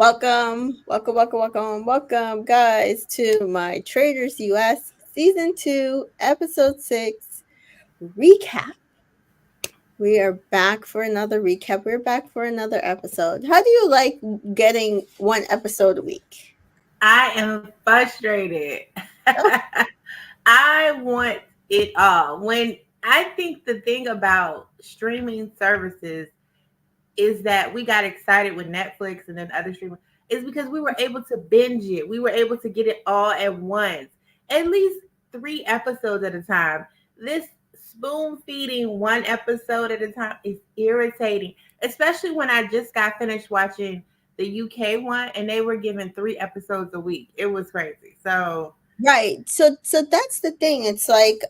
welcome, guys, to my Traitors US Season 2, Episode 6 recap. We are back for another recap. We're back for another episode. How do you like getting one episode a week? I am frustrated. Oh, I want it all. When I think the thing about streaming services is that we got excited with Netflix and then other streaming is because we were able to binge it. We were able to get it all at once, at least 3 episodes at a time. This spoon feeding one episode at a time is irritating, especially when I just got finished watching the UK one and they were giving 3 episodes a week. It was crazy. So, right. So that's the thing. It's like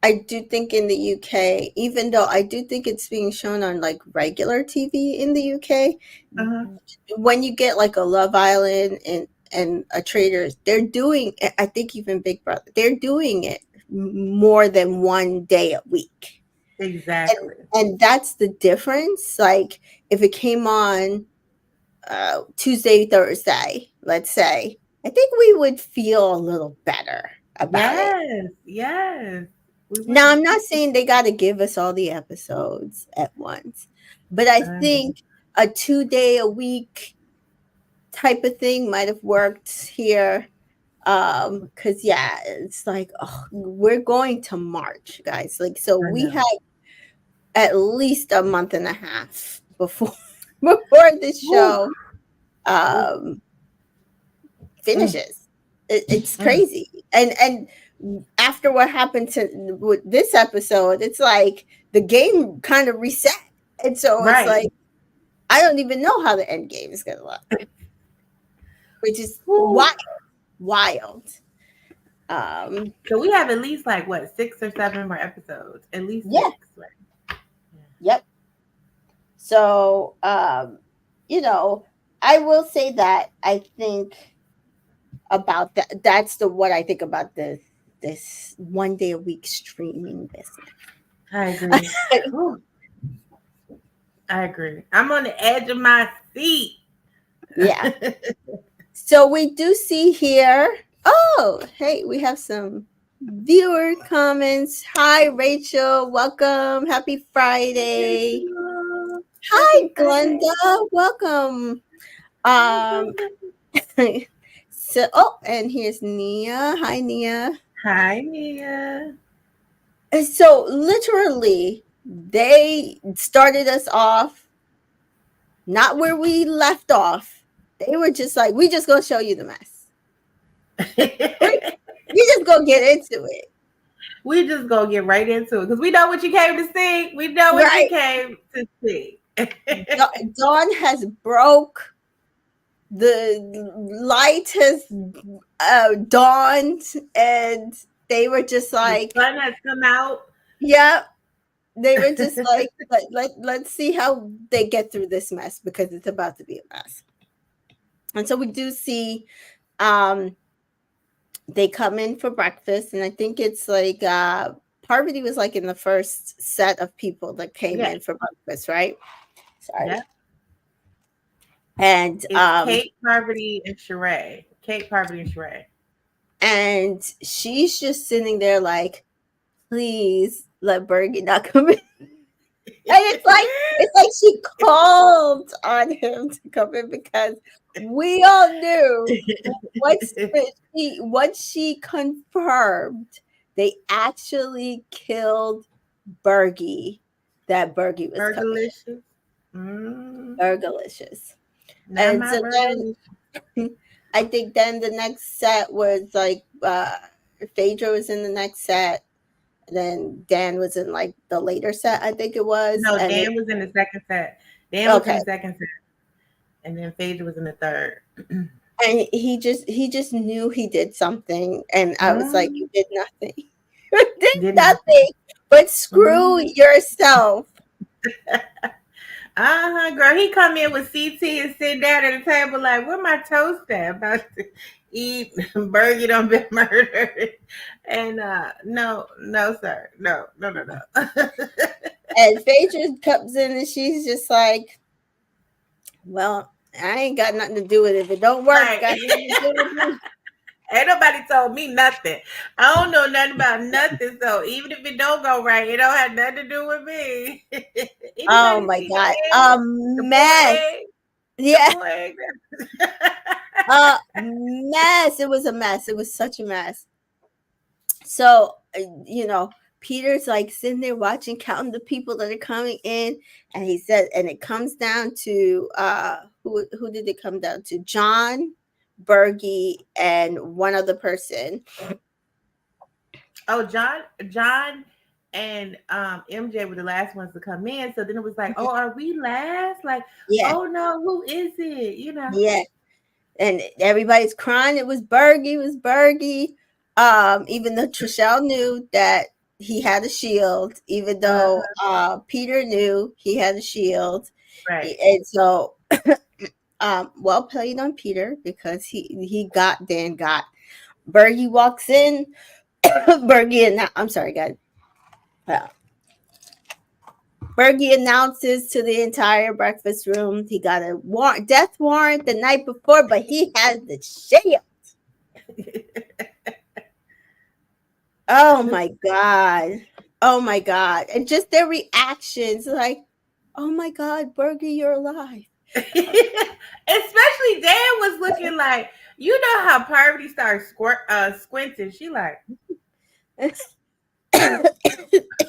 I do think in the UK, even though I do think it's being shown on like regular TV in the UK, uh-huh. when you get like a Love Island and a Traitors, they're doing. I think even Big Brother, they're doing it more than one day a week, Exactly. and that's the difference. Like if it came on Tuesday, Thursday, let's say, I think we would feel a little better about it. Yes, yes, we Now, I'm would. not saying they got to give us all the episodes at once, but I Uh, think a 2 day a week type of thing might have worked here. Cause yeah, it's like, oh, we're going to March, guys. Like, so I we know. have at least a month and a half before before this Woo, show woo, um mm, finishes. It's mm. crazy. And after what happened to with this episode, it's like the game kind of reset. And so it's Right. like I don't even know how the end game is gonna look, which is Woo. wild. Um So we have at least like what 6 or 7 more episodes. At least yeah, 6, right? yep. So you know, I will say that I think about that. That's the what I think about this 1 day a week streaming I business. agree. Woo. I agree. I'm on the edge of my seat. Yeah. So we do see here. Oh, hey, we have some viewer comments. Hi, Rachel. Welcome. Happy Friday. Rachel, Hi, happy Friday. Glenda. Welcome. Hi, Um. Glenda. So, oh, and here's Nia. Hi, Nia. Hi, Mia. And so, literally, they started us off not where we left off. They were just like, we just gonna show you the mess. We just gonna get into it. We just gonna get right into it because we know what you came to see. We know what you Right. came to see. Dawn has broke. The light has dawned, and they were just The like, sun has come out. "Yeah." They were just like, let's see how they get through this mess because it's about to be a mess. And so we do see um, they come in for breakfast, and I think it's like Parvati was like in the first set of people that came Yeah, in for breakfast, right? yeah. Sorry. And It's Kate, Parvati, and Sheree. Kate, Parvati, and Sheree. she's just sitting there like, please let Bergie not come in. And it's like she called on him to come in because we all knew once she confirmed they actually killed Bergie, that Bergie was coming Burgerlicious. Mm, in. Burgalicious. not And my so burgerlicious. then I think then the next set was like Phaedra was in the next set. Then Dan was in like the later set, I think it was. No, And it Dan was in the second set. Dan was in okay. the second set, and then Phaedra was in the third. And he just knew he did something. And I was like, you Mm, did nothing. You did did nothing. nothing but screw Mm. yourself. Girl. He come in with CT and sit down at the table like, where my toast at? About to eat. Bergie done been murdered. And no, no, sir. No, no, no, no. And Phaedra comes in and she's just like, well, I ain't got nothing to do with it. If it don't work, Right. got nothing to do with me. Ain't nobody told me nothing. I don't know nothing about nothing. So even if it don't go right, it don't have nothing to do with me. Oh Anybody my see the god. egg? The boiled Mess. egg? The Yeah. boiled egg? Mess. It was a mess. It was such a mess. So, Peter's like sitting there watching, counting the people that are coming in, and he said, and it comes down to who did it come down to? John, Bergie, and one other person. Oh, John and MJ were the last ones to come in. So then it was like, oh, are we last? Like, Yeah, oh no, who is it? yeah. And everybody's crying. It was Bergie. It was Bergie. Even though Trishelle knew that he had a shield, even though Uh, Peter knew he had a shield, right. and so well played on Peter because he got Dan got. Bergie walks in. Bergie and I'm sorry, guys. Uh, Bergie announces to the entire breakfast room he got a death warrant the night before, but he has the shield. Oh my god. Oh my god. And just their reactions like, "Oh my god, Bergie, you're alive." Especially Dan was looking like, you know how Parvati started squinting. She like,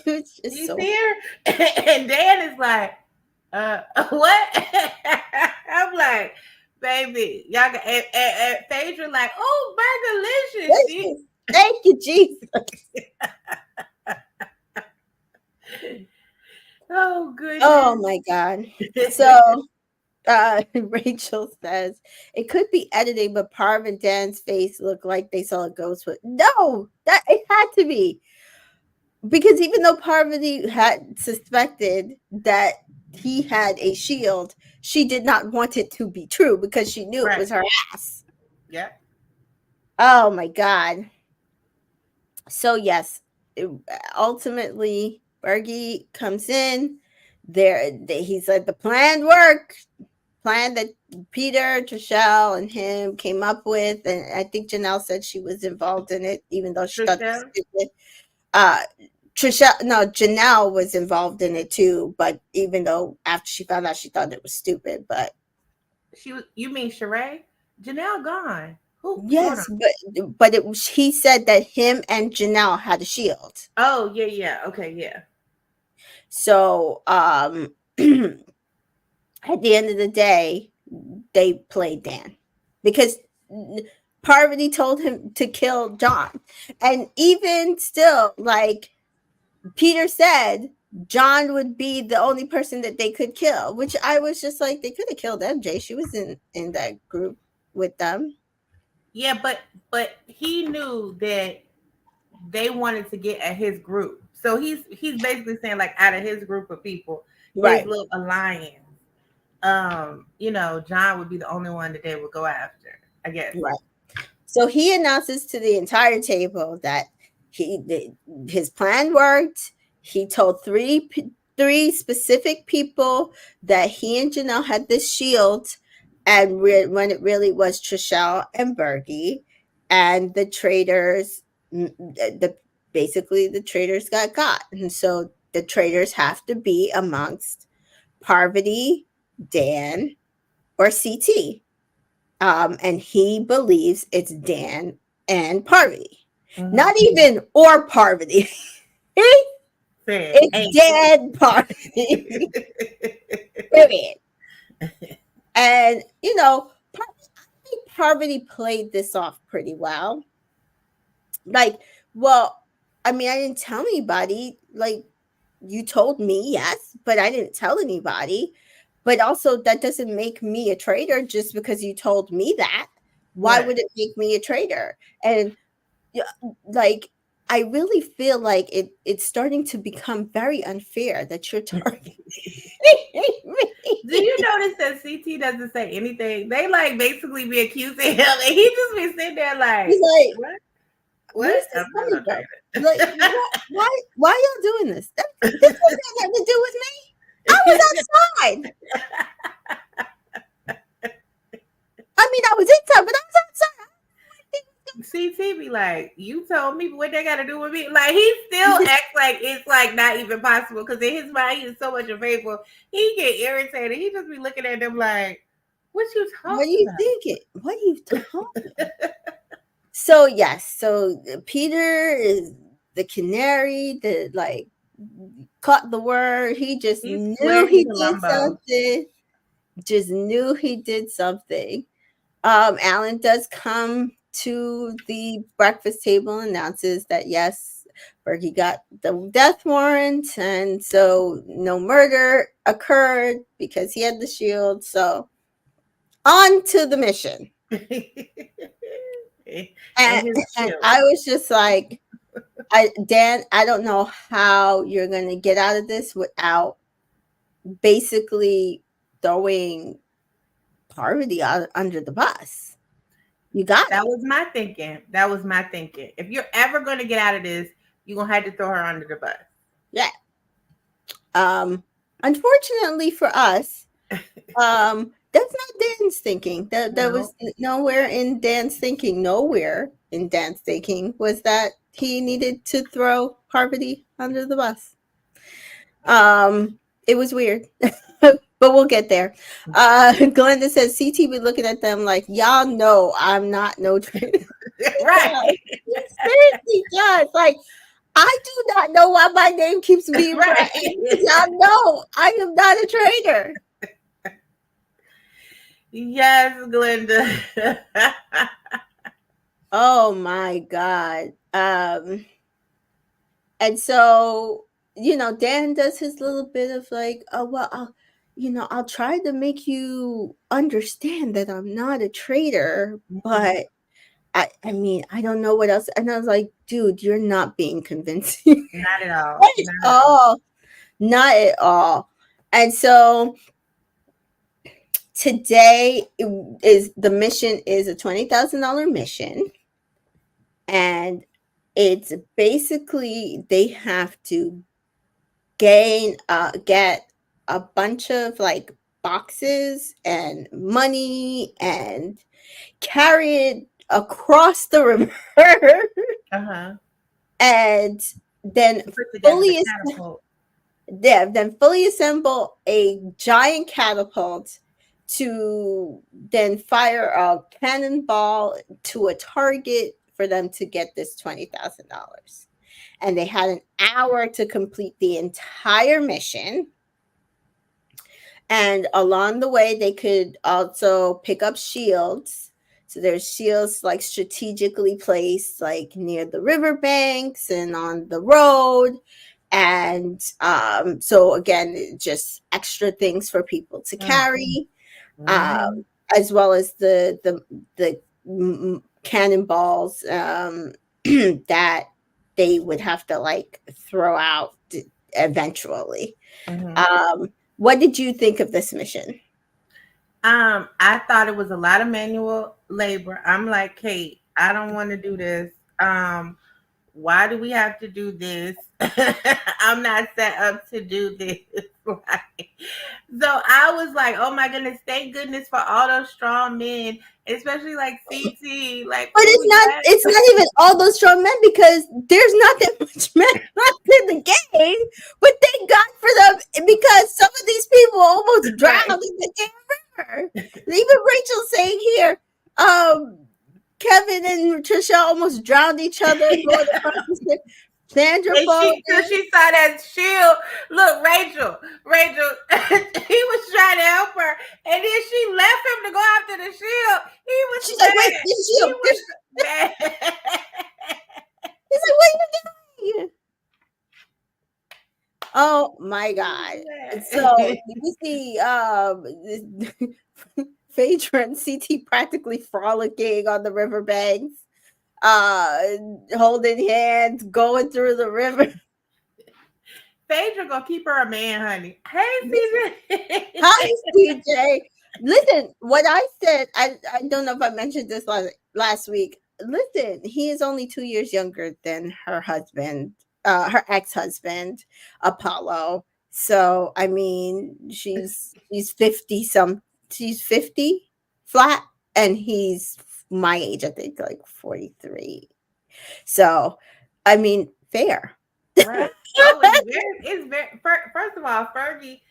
It was just you so see her? And Dan is like, what? I'm like, baby, y'all got and Phaedra like, oh, burgerlicious. She delicious. Thank you, Jesus. oh Oh goodness. my god. So Rachel says it could be editing, but Parv and Dan's face looked like they saw a ghost. But no, that it had to be because even though Parvati had suspected that he had a shield, she did not want it to be true because she knew it Right. was her ass. Yeah. Oh my god. So yes, ultimately Bergie comes in. He's like the plan that Peter, Trishelle, and him came up with, and I think Janelle said she was involved in it, even though she thought it was Trisha. stupid. Uh, Trishelle, no, Janelle was involved in it too, but even though after she found out, she thought it was stupid. But She was you mean Sheree? Janelle gone. Who hold on. yes, but it was he said that him and Janelle had a shield. Oh, yeah, yeah. Okay, yeah. So at the end of the day, they played Dan because Parvati told him to kill John. And even still, like Peter said, John would be the only person that they could kill, which I was just like, they could have killed MJ. She was in that group with them. Yeah, but he knew that they wanted to get at his group. So he's basically saying like out of his group of people, his Right, little alliance, John would be the only one that they would go after, I guess. right. So he announces to the entire table that his plan worked. He told three specific people that he and Janelle had this shield, and when it really was Trishelle and Bergie, and the traitors, the basically the traitors got, and so the traitors have to be amongst Parvati, Dan, or CT, and he believes it's Dan and Parvati. Mm-hmm. Not even or Parvati. Said, It's hey. Dan Parvati. Period. And I think Parvati played this off pretty well. Like, well, I mean, I didn't tell anybody. Like, you told me, yes, but I didn't tell anybody. But also, that doesn't make me a traitor just because you told me that. Why Right. would it make me a traitor? And yeah, like, I really feel like it's starting to become very unfair that you're targeting Do you me. notice that CT doesn't say anything? They like basically be accusing him, and he just be sitting there He's like, like, "What? where What? does I'm this not money no go? Like, traitor." why y'all doing this? This has got nothing to do with me. I was outside. like, you told me what they got to do with me. Like he still acts like it's like not even possible because in his mind he is so much faithful. He get irritated. He just be looking at them like, what you What are talking you thinking? What are you talking? So yes, so Peter is the canary that like caught the word. He just He knew swear he he did Columbo. something. Just knew he did something. Alan does come to the breakfast table and announces that yes, Berkey got the death warrant, and so no murder occurred because he had the shield. So on to the mission. And And, his and shield. I was just like, Dan, I don't know how you're going to get out of this without basically throwing Parvati out under the bus. You got That it. was my thinking. That was my thinking. If you're ever gonna get out of this, you're gonna have to throw her under the bus. Yeah. Unfortunately for us, that's not Dan's thinking. That was No, nowhere in Dan's thinking. Nowhere in Dan's thinking was that he needed to throw Parvati under the bus. It was weird, but we'll get there. Glenda says CT be looking at them like y'all know I'm not no traitor. He right, does. He seriously does. Like I do not know why my name keeps being brought up. right. Y'all know I am not a traitor. Yes, Glenda. Oh my god. And so, Dan does his little bit of like, oh well, I'll try to make you understand that I'm not a traitor, Mhm. but I mean, I don't know what else. And I was like, dude, you're not being convincing Not at all. at Not at all. all. Not at all. And so today is the mission is a $20,000 mission, and it's basically they have to get a bunch of like boxes and money and carry it across the river Uh huh. and then To put together the fully catapult. then fully assemble a giant catapult to then fire a cannonball to a target for them to get this $20,000. And they had an hour to complete the entire mission. And along the way, they could also pick up shields. So there's shields like strategically placed, like near the riverbanks and on the road. And so again, just extra things for people to Mm. carry, Mhm. as well as the cannonballs that they would have to like throw out eventually. Mhm. What did you think of this mission? I thought it was a lot of manual labor. I'm like, Kate, I don't want to do this. Why do we have to do this? I'm not set up to do this. Like, so I was like, oh my goodness, thank goodness for all those strong men, especially like CT. Like, But oh it's yes, not even all those strong men because there's not that much men left in the game. But thank God for them because some of these people almost drowned right, in the damn river. Even Rachel saying here, um, Kevin and Trisha almost drowned each other going across the ship. Sandra and falling cause she saw that shield. Look, Rachel, he was trying to help her, and then she left him to go after the shield. He was She's like, wait, mad. this He shield. was mad. He's like, what are you doing? Oh my god. So you see Phaedra and CT practically frolicking on the riverbanks, uh holding hands, going through the river. Phaedra gonna keep her a man, honey. Hey, CJ. Hi, CJ. Listen, what I said, I don't know if I mentioned this last week. Listen, he is only 2 years younger than her husband, her ex-husband, Apollo. So I mean, she's 50 some she's 50 flat, and he's my age, I think, like 43. So, I mean, fair. Right. Oh, first of all, Fergie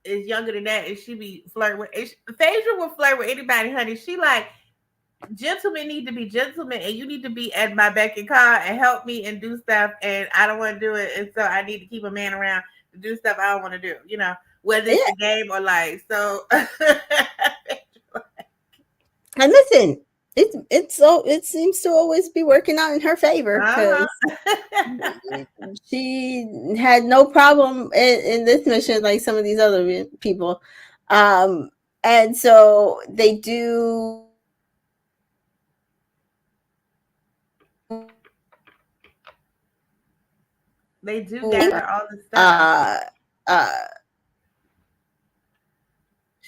is younger than that, and she be flirting with. Phaedra will flirt with anybody, honey. She like gentlemen need to be gentlemen, and you need to be at my beck and call and help me and do stuff, and I don't want to do it, and so I need to keep a man around to do stuff I don't want to do. Whether it's Yeah. a game or life. So, And listen, it seems to always be working out in her favor uh because huh. she had no problem in this mission like some of these other people. Um, and so they do They do gather all the stuff. uh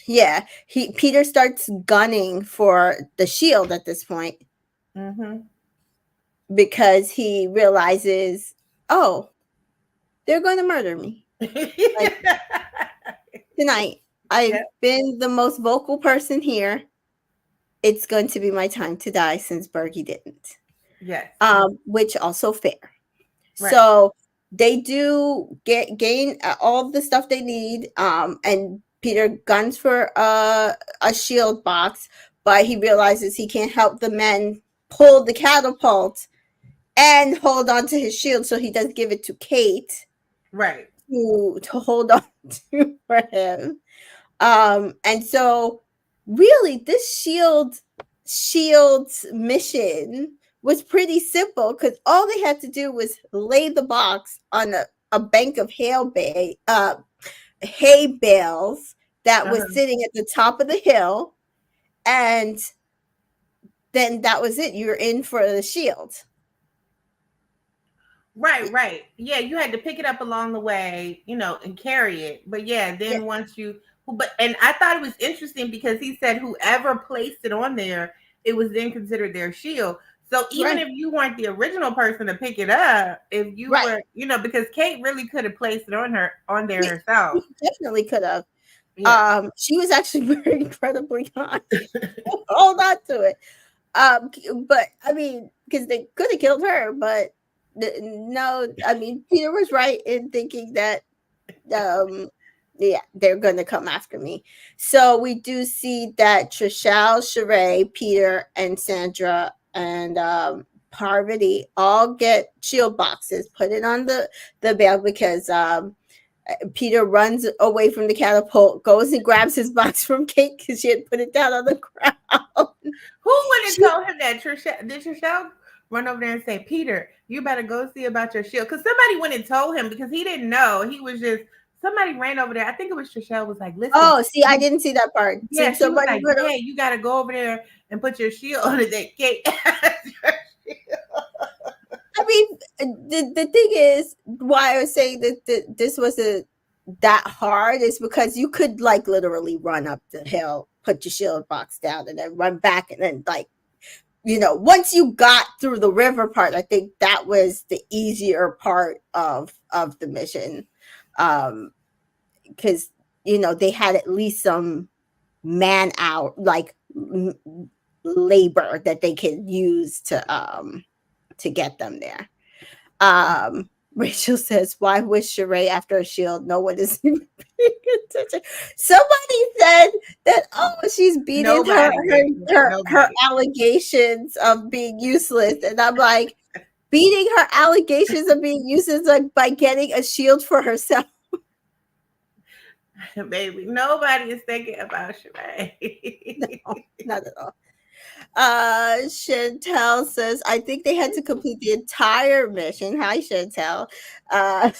yeah, he Peter starts gunning for the shield at this point Hmm. because he realizes, oh, they're going to murder me. Like tonight, I've Yep. been the most vocal person here. It's going to be my time to die since Bergie didn't. Yes. Which also fair. Right. So they do gain all the stuff they need. And Peter guns for a shield box, but he realizes he can't help the men pull the catapult and hold on to his shield, so he does give it to Kate Right. to hold on to for him. And so really this shield's mission was pretty simple because all they had to do was lay the box on a bank of hay bales that was Uh-huh. sitting at the top of the hill, and then that was it. You're in for the shield. Right, right. Yeah, you had to pick it up along the way, and carry it. But yeah, Yeah, then once but and I thought it was interesting because he said whoever placed it on there, it was then considered their shield. So even right, if you weren't the original person to pick it up, if you right. were, because Kate really could have placed it on there Yeah, herself. he definitely could have. Yeah. She was actually very incredibly kind. Hold on to it. But I mean, because they could have killed her, but no, I mean, Peter was right in thinking that, um, yeah, they're going to come after me. So we do see that Trishelle, Sheree, Peter, and Sandra and Parvati all get shield boxes, put it on the bag because Peter runs away from the catapult, goes and grabs his box from Kate because she had put it down on the ground. Who went and She told him that? Did Trishelle run over there and say, Peter, you better go see about your shield? Because somebody went and told him because he didn't know. He was just, somebody ran over there. I think it was Trishelle was like, listen, Oh, see, I didn't see that part. yeah, See, she was somebody like, put hey, you got to go over there and put your shield on it. That Kate has your shield. I mean, the thing is, why I was saying that this wasn't that hard is because you could like literally run up the hill, put your shield box down, and then run back, and then like once you got through the river part, I think that was the easier part of the mission, because they had at least some man out like labor that they could use to get them there. Rachel says, "Why wish Sheree after a shield? No one is even paying attention." Somebody said that, oh, she's beating Nobody, Rachel. her Nobody. allegations of being useless, and I'm like, beating her allegations of being useless like by getting a shield for herself. Baby, nobody is thinking about Sheree. No, not at all. Chantel says, I think they had to complete the entire mission. Hi, Chantel. Uh,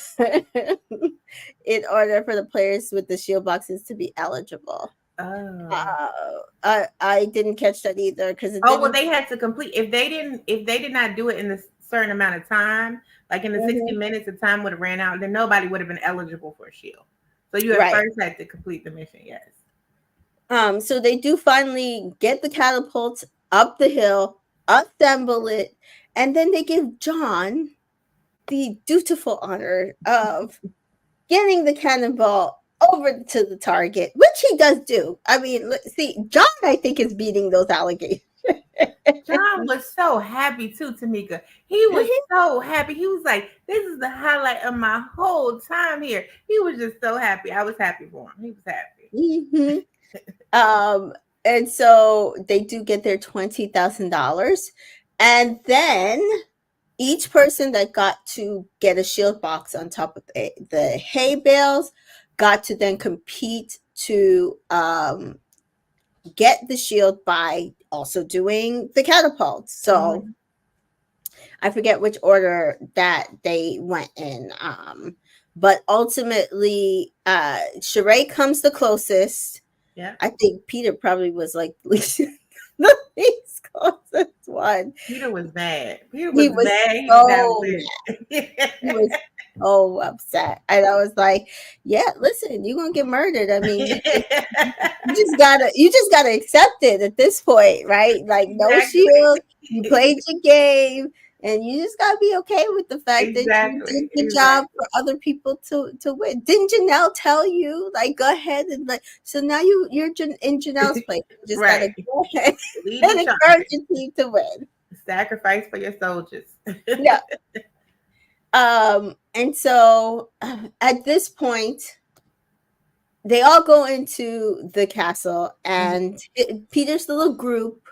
in order for the players with the shield boxes to be eligible. Oh. I didn't catch that either because it Oh, well, didn't. they had to complete. If they did not do it in a certain amount of time, like in the 60 Mhm. minutes, the time would have ran out, then nobody would have been eligible for a shield. So you at Right. first had to complete the mission, yes. So they do finally get the catapult up the hill, assemble it, and then they give John the dutiful honor of getting the cannonball over to the target, which he does do. I mean, see, John, I think, is beating those allegations. John was so happy too, Tamika. He was so happy. He was like, "This is the highlight of my whole time here." He was just so happy. I was happy for him. He was happy. Mhm. Um, and so they do get their $20,000. And then each person that got to get a shield box on top of the hay bales got to then compete to get the shield by also doing the catapult. So Mm-hmm. I forget which order that they went in. But ultimately, Sheree comes the closest. Yeah. I think Peter probably was like the least closest one. Peter was mad. Peter He was was mad. He did not so win. mad. He was so upset. And I was like, yeah, listen, you're gonna get murdered. I mean, you just gotta accept it at this point, right? Like no Exactly. shield, you played your game, and you just gotta be okay with the fact that you did Exactly. the job Exactly. for other people to win. Didn't Janelle tell you, like, go ahead and like, so now you're in Janelle's place. You just gotta Right. go ahead Lead and the encourage charge. your team to win. Sacrifice for your soldiers. Yeah. And so at this point, they all go into the castle, and Peter's little group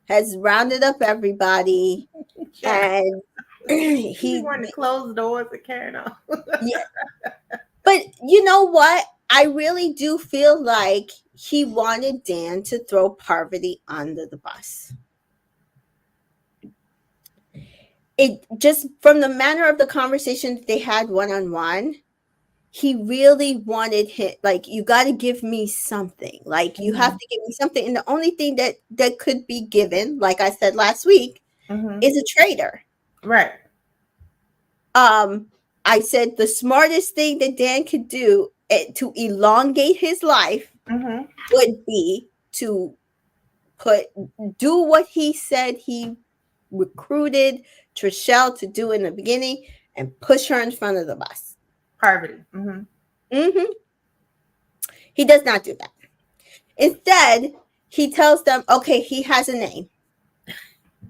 has rounded up everybody, Yeah. and He he, wanted to close the doors and carry on. yeah. But you know what? I really do feel like he wanted Dan to throw Parvati under the bus. It just from the manner of the conversation that they had one on one, he really wanted him, like, you got to give me something, like you have Hmm. to give me something, and the only thing that could be given, like I said last week, Hmm. is a traitor. Right. um I said the smartest thing that Dan could do, to elongate his life, Hmm. would be to put do what he said he recruited Trishelle to do in the beginning, and push her in front of the bus. Poverty. Hmm. Hmm. He does not do that. Instead, he tells them, okay, he has a name.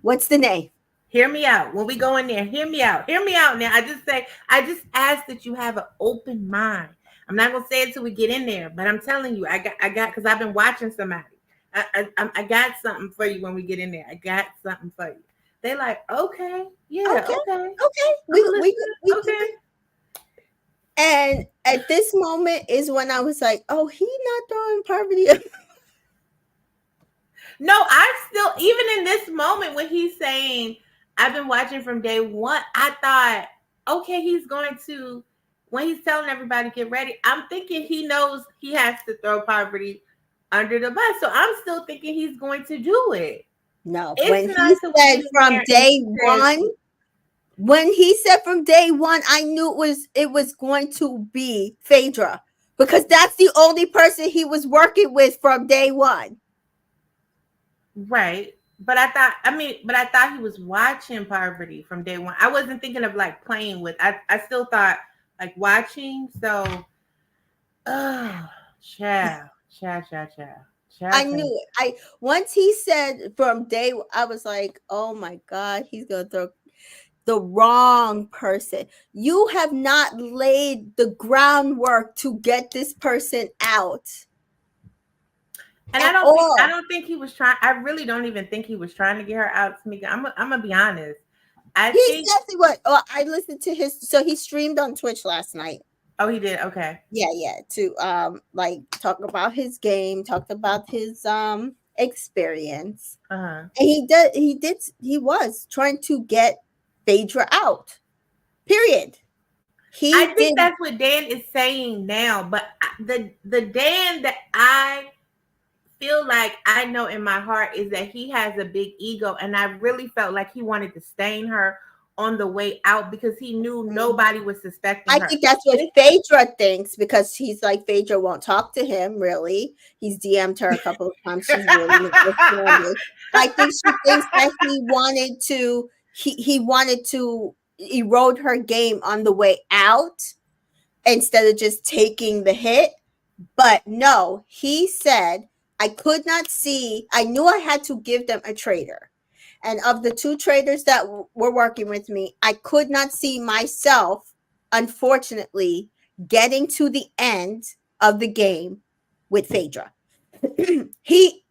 What's the name? Hear me out. When we go in there, hear me out. Hear me out now. I just ask that you have an open mind. I'm not gonna say it till we get in there, but I'm telling you, because I've been watching somebody. I got something for you when we get in there. I got something for you. They like, okay, yeah, Okay, okay. okay, I'm we we listening. we Okay. and at this moment is when I was like, oh, he not throwing poverty. No, I still, even in this moment when he's saying, I've been watching from day one, I thought, okay, he's going to, when he's telling everybody get ready, I'm thinking he knows he has to throw poverty under the bus. So I'm still thinking he's going to do it. No, It's when not he till we said get in from there and day he says, one, when he said from day one, I knew it was going to be Phaedra, because that's the only person he was working with from day one. right. But I thought he was watching poverty from day one. I wasn't thinking of like playing with. I still thought like watching. So, oh, child, child, child, child, I child, knew child. it. I Once he said from day, I was like, oh my God, he's gonna throw the wrong person. You have not laid the groundwork to get this person out And at I all. don't think he was trying. I really don't even think he was trying to get her out, Tamika. I'm gonna be honest. I He think. says he was. Oh, I listened to his. So he streamed on Twitch last night. Oh, he did. Okay. Yeah, yeah. To like talk about his game, talked about his experience, Uh huh. and he was trying to get Phaedra out. Period. I He think did. that's what Dan is saying now. But the Dan that I feel like I know in my heart is that he has a big ego, and I really felt like he wanted to stain her on the way out because he knew nobody was suspecting I her. think that's what Phaedra thinks, because he's like, Phaedra won't talk to him, really. He's DM'd her a couple of times. She's really not responded. I think she thinks that he wanted to erode her game on the way out instead of just taking the hit. But no, he said, I could not see, I knew I had to give them a traitor. And of the two traders that were working with me, I could not see myself, unfortunately, getting to the end of the game with Phaedra. he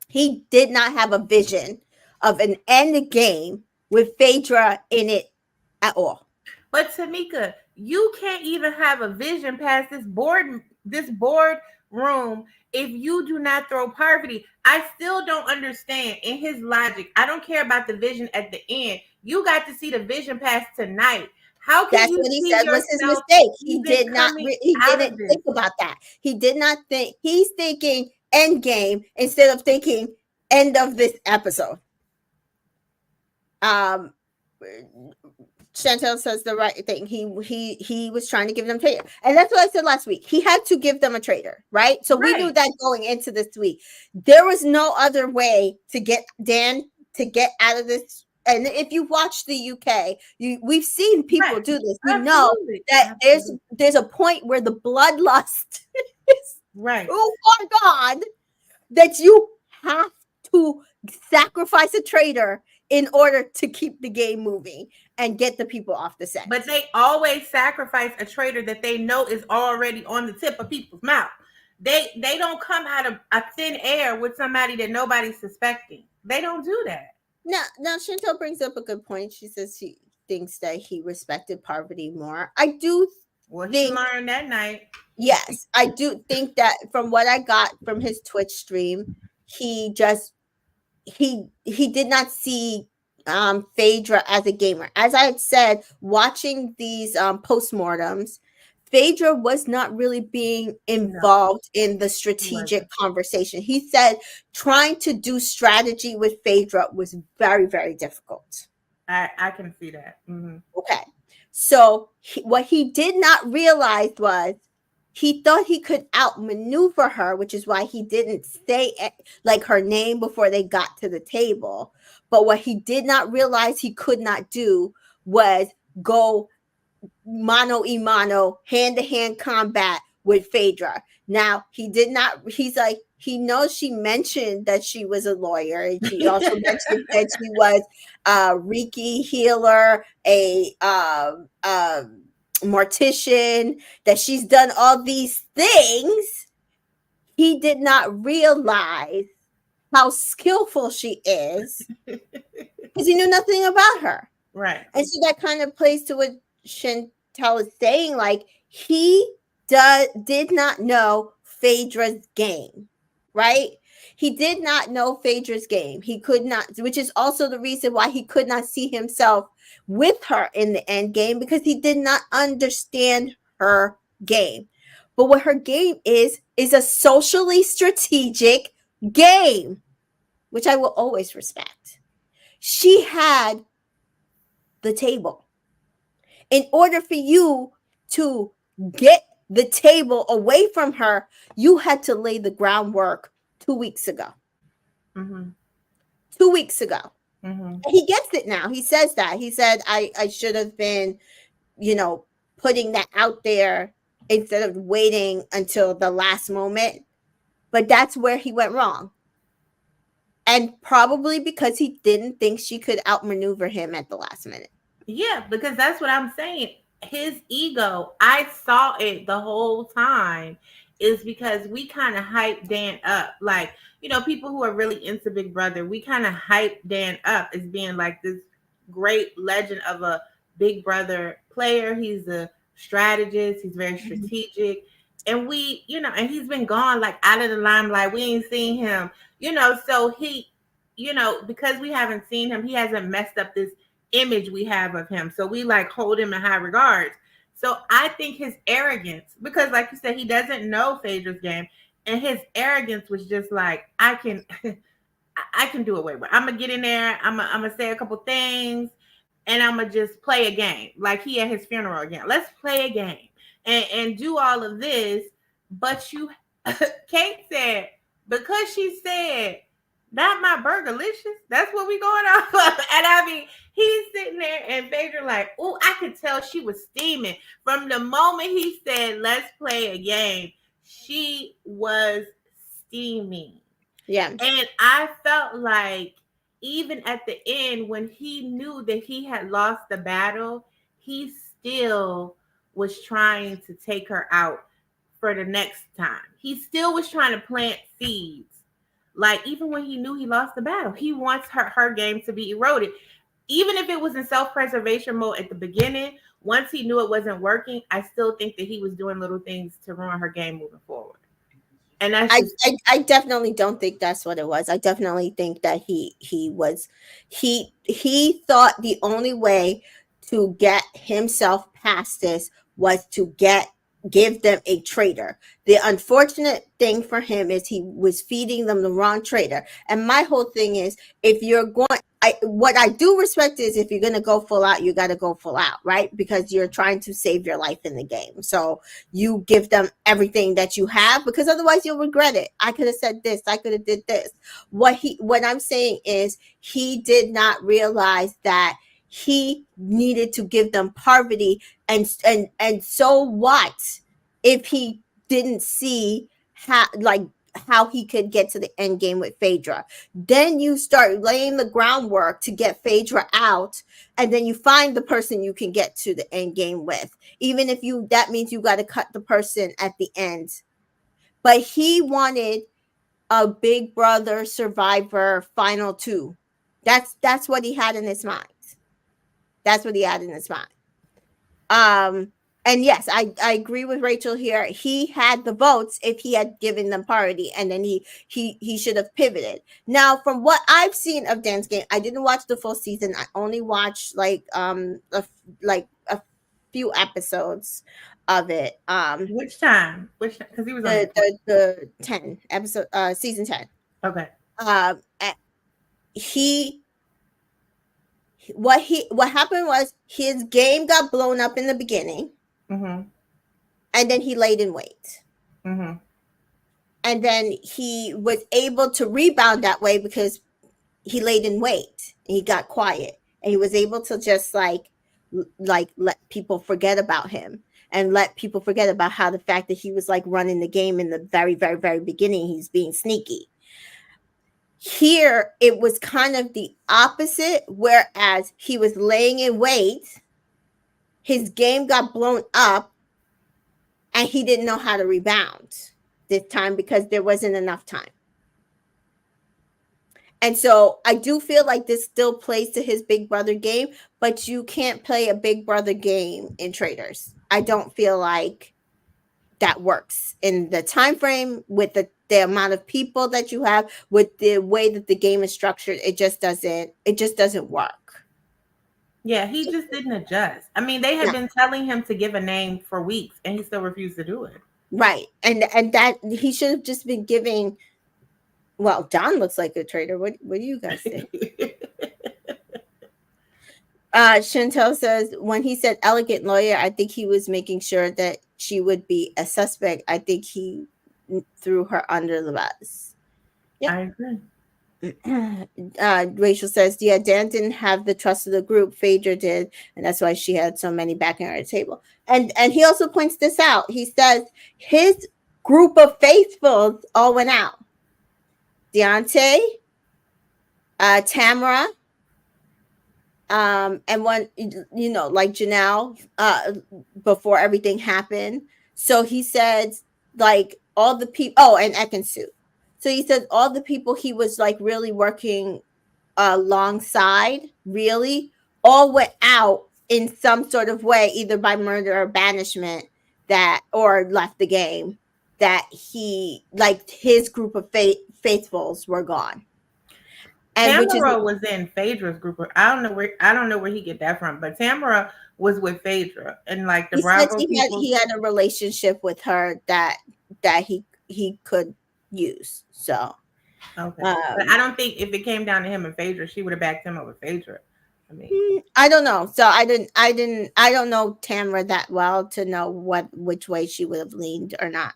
he did not have a vision of an end game with Phaedra in it at all. But Tamika, you can't even have a vision past this board room if you do not throw Parvati. I still don't understand in his logic. I don't care about the vision at the end. You got to see the vision past tonight. How can That's you what he see said was his yourself mistake. He even did not. coming He out didn't of this? think about that. He did not think. He's thinking end game instead of thinking end of this episode. Um, Chantel says the right thing. He was trying to give them traitor, and that's what I said last week. He had to give them a traitor, right? So we knew Right. that going into this week. There was no other way to get Dan to get out of this. And if you watch the UK, we've seen people Right. do this. You know Absolutely. that Absolutely. there's a point where the bloodlust is Right. too far gone that you have to sacrifice a traitor in order to keep the game moving and get the people off the set. But they always sacrifice a traitor that they know is already on the tip of people's mouth. They don't come out of a thin air with somebody that nobody's suspecting. They don't do that. Now Chantel brings up a good point. She says she thinks that he respected Parvati more. I do Well, he think, learned that night. yes, I do think that from what I got from his Twitch stream, he just he did not see Phaedra as a gamer. As I had said, watching these postmortems, Phaedra was not really being No, involved in the he strategic wasn't. conversation. He said trying to do strategy with Phaedra was very, very difficult. I can see that. Okay. So what he did not realize was he thought he could outmaneuver her, which is why he didn't say like her name before they got to the table. But what he did not realize he could not do was go mano y mano, hand to hand combat with Phaedra. Now, he did not, he's like, he knows she mentioned that she was a lawyer. And she also mentioned that she was a Reiki healer, a mortician, that she's done all these things. He did not realize how skillful she is because he knew nothing about her. Right. And so that kind of plays to what Chantel is saying. Like, he did not know Phaedra's game, right? He did not know Phaedra's game. He could not, which is also the reason why he could not see himself with her in the end game, because he did not understand her game. But what her game is a socially strategic game, which I will always respect. She had the table. In order for you to get the table away from her, you had to lay the groundwork 2 weeks ago. Mm-hmm. 2 weeks ago. Mm-hmm. He gets it now. He says that. He said, I should have been, putting that out there instead of waiting until the last moment. But that's where he went wrong. And probably because he didn't think she could outmaneuver him at the last minute. Yeah, because that's what I'm saying. His ego, I saw it the whole time, is because we kind of hype Dan up. Like, people who are really into Big Brother, we kind of hype Dan up as being like this great legend of a Big Brother player. He's a strategist, he's very strategic. And and he's been gone like out of the limelight. We ain't seen him, so he, because we haven't seen him, he hasn't messed up this image we have of him. So we like hold him in high regards. So I think his arrogance, because like you said, he doesn't know Phaedra's game, and his arrogance was just like, I can I can do away with. I'm gonna get in there, I'm gonna say a couple things, and I'm gonna just play a game. Like he at his funeral again. Let's play a game and do all of this. But Kate said, because she said, not my burgerlicious. That's what we going off of. And I mean, he's sitting there and Phaedra like, oh, I could tell she was steaming. From the moment he said, let's play a game, she was steaming. Yeah. And I felt like, even at the end, when he knew that he had lost the battle, he still was trying to take her out for the next time. He still was trying to plant seeds. Like even when he knew he lost the battle, he wants her game to be eroded. Even if it was in self-preservation mode at the beginning, once he knew it wasn't working, I still think that he was doing little things to ruin her game moving forward. And that's just I definitely don't think that's what it was. I definitely think that he thought the only way to get himself past this was to give them a traitor. The unfortunate thing for him is he was feeding them the wrong traitor. And my whole thing is, if you're going, what I do respect is, if you're going to go full out, you got to go full out, right? Because you're trying to save your life in the game. So you give them everything that you have, because otherwise you'll regret it. I could have said this, I could have did this. What I'm saying is, he did not realize that he needed to give them poverty. And so what if he didn't see how he could get to the end game with Phaedra? Then you start laying the groundwork to get Phaedra out, and then you find the person you can get to the end game with. Even if you that means you got to cut the person at the end. But he wanted a Big Brother Survivor final two. That's what he had in his mind. That's what he had in his mind. Um, and yes, I agree with Rachel here. He had the votes if he had given them parity, and then he should have pivoted. Now, from what I've seen of Dance Game, I didn't watch the full season. I only watched like a few episodes of it. which time? Which because he was on The there twice. the 10 episode season 10. Okay. Um, he what happened was his game got blown up in the beginning, Mhm. and then he laid in wait. Mhm. And then he was able to rebound that way because he laid in wait and he got quiet, and he was able to just let people forget about him, and let people forget about how the fact that he was like running the game in the very very very beginning. He's being sneaky. Here it was kind of the opposite, whereas he was laying in wait, his game got blown up, and he didn't know how to rebound this time because there wasn't enough time. And so I do feel like this still plays to his Big Brother game, but you can't play a Big Brother game in Traitors. I don't feel like that works in the time frame with the amount of people that you have, with the way that the game is structured. It just doesn't work. Yeah, he just didn't adjust. I mean, they had Yeah, been telling him to give a name for weeks, and he still refused to do it. right. And that he should have just been giving. Well, Don looks like a traitor. What do you guys think? Chantel says, when he said elegant lawyer, I think he was making sure that she would be a suspect. I think he threw her under the bus. Yep. I agree. Rachel says, yeah, Dan didn't have the trust of the group. Phaedra did, and that's why she had so many backing her table. And he also points this out. He says his group of faithfuls all went out. Deontay, Tamara, and when like Janelle, before everything happened. So he said, like, all the people, oh, and Ekansu. So he said all the people he was like really working alongside, really all went out in some sort of way, either by murder or banishment, that or left the game, that he like his group of faithfuls were gone. And which is, Tamara was in Phaedra's group. I don't know where he get that from, but Tamara was with Phaedra and like the he said Bravo he people. had a relationship with her that he could use. So Okay, but I um don't think if it came down to him and Phaedra, she would have backed him over Phaedra. I mean, I don't know. So I don't know Tamara that well to know which way she would have leaned or not.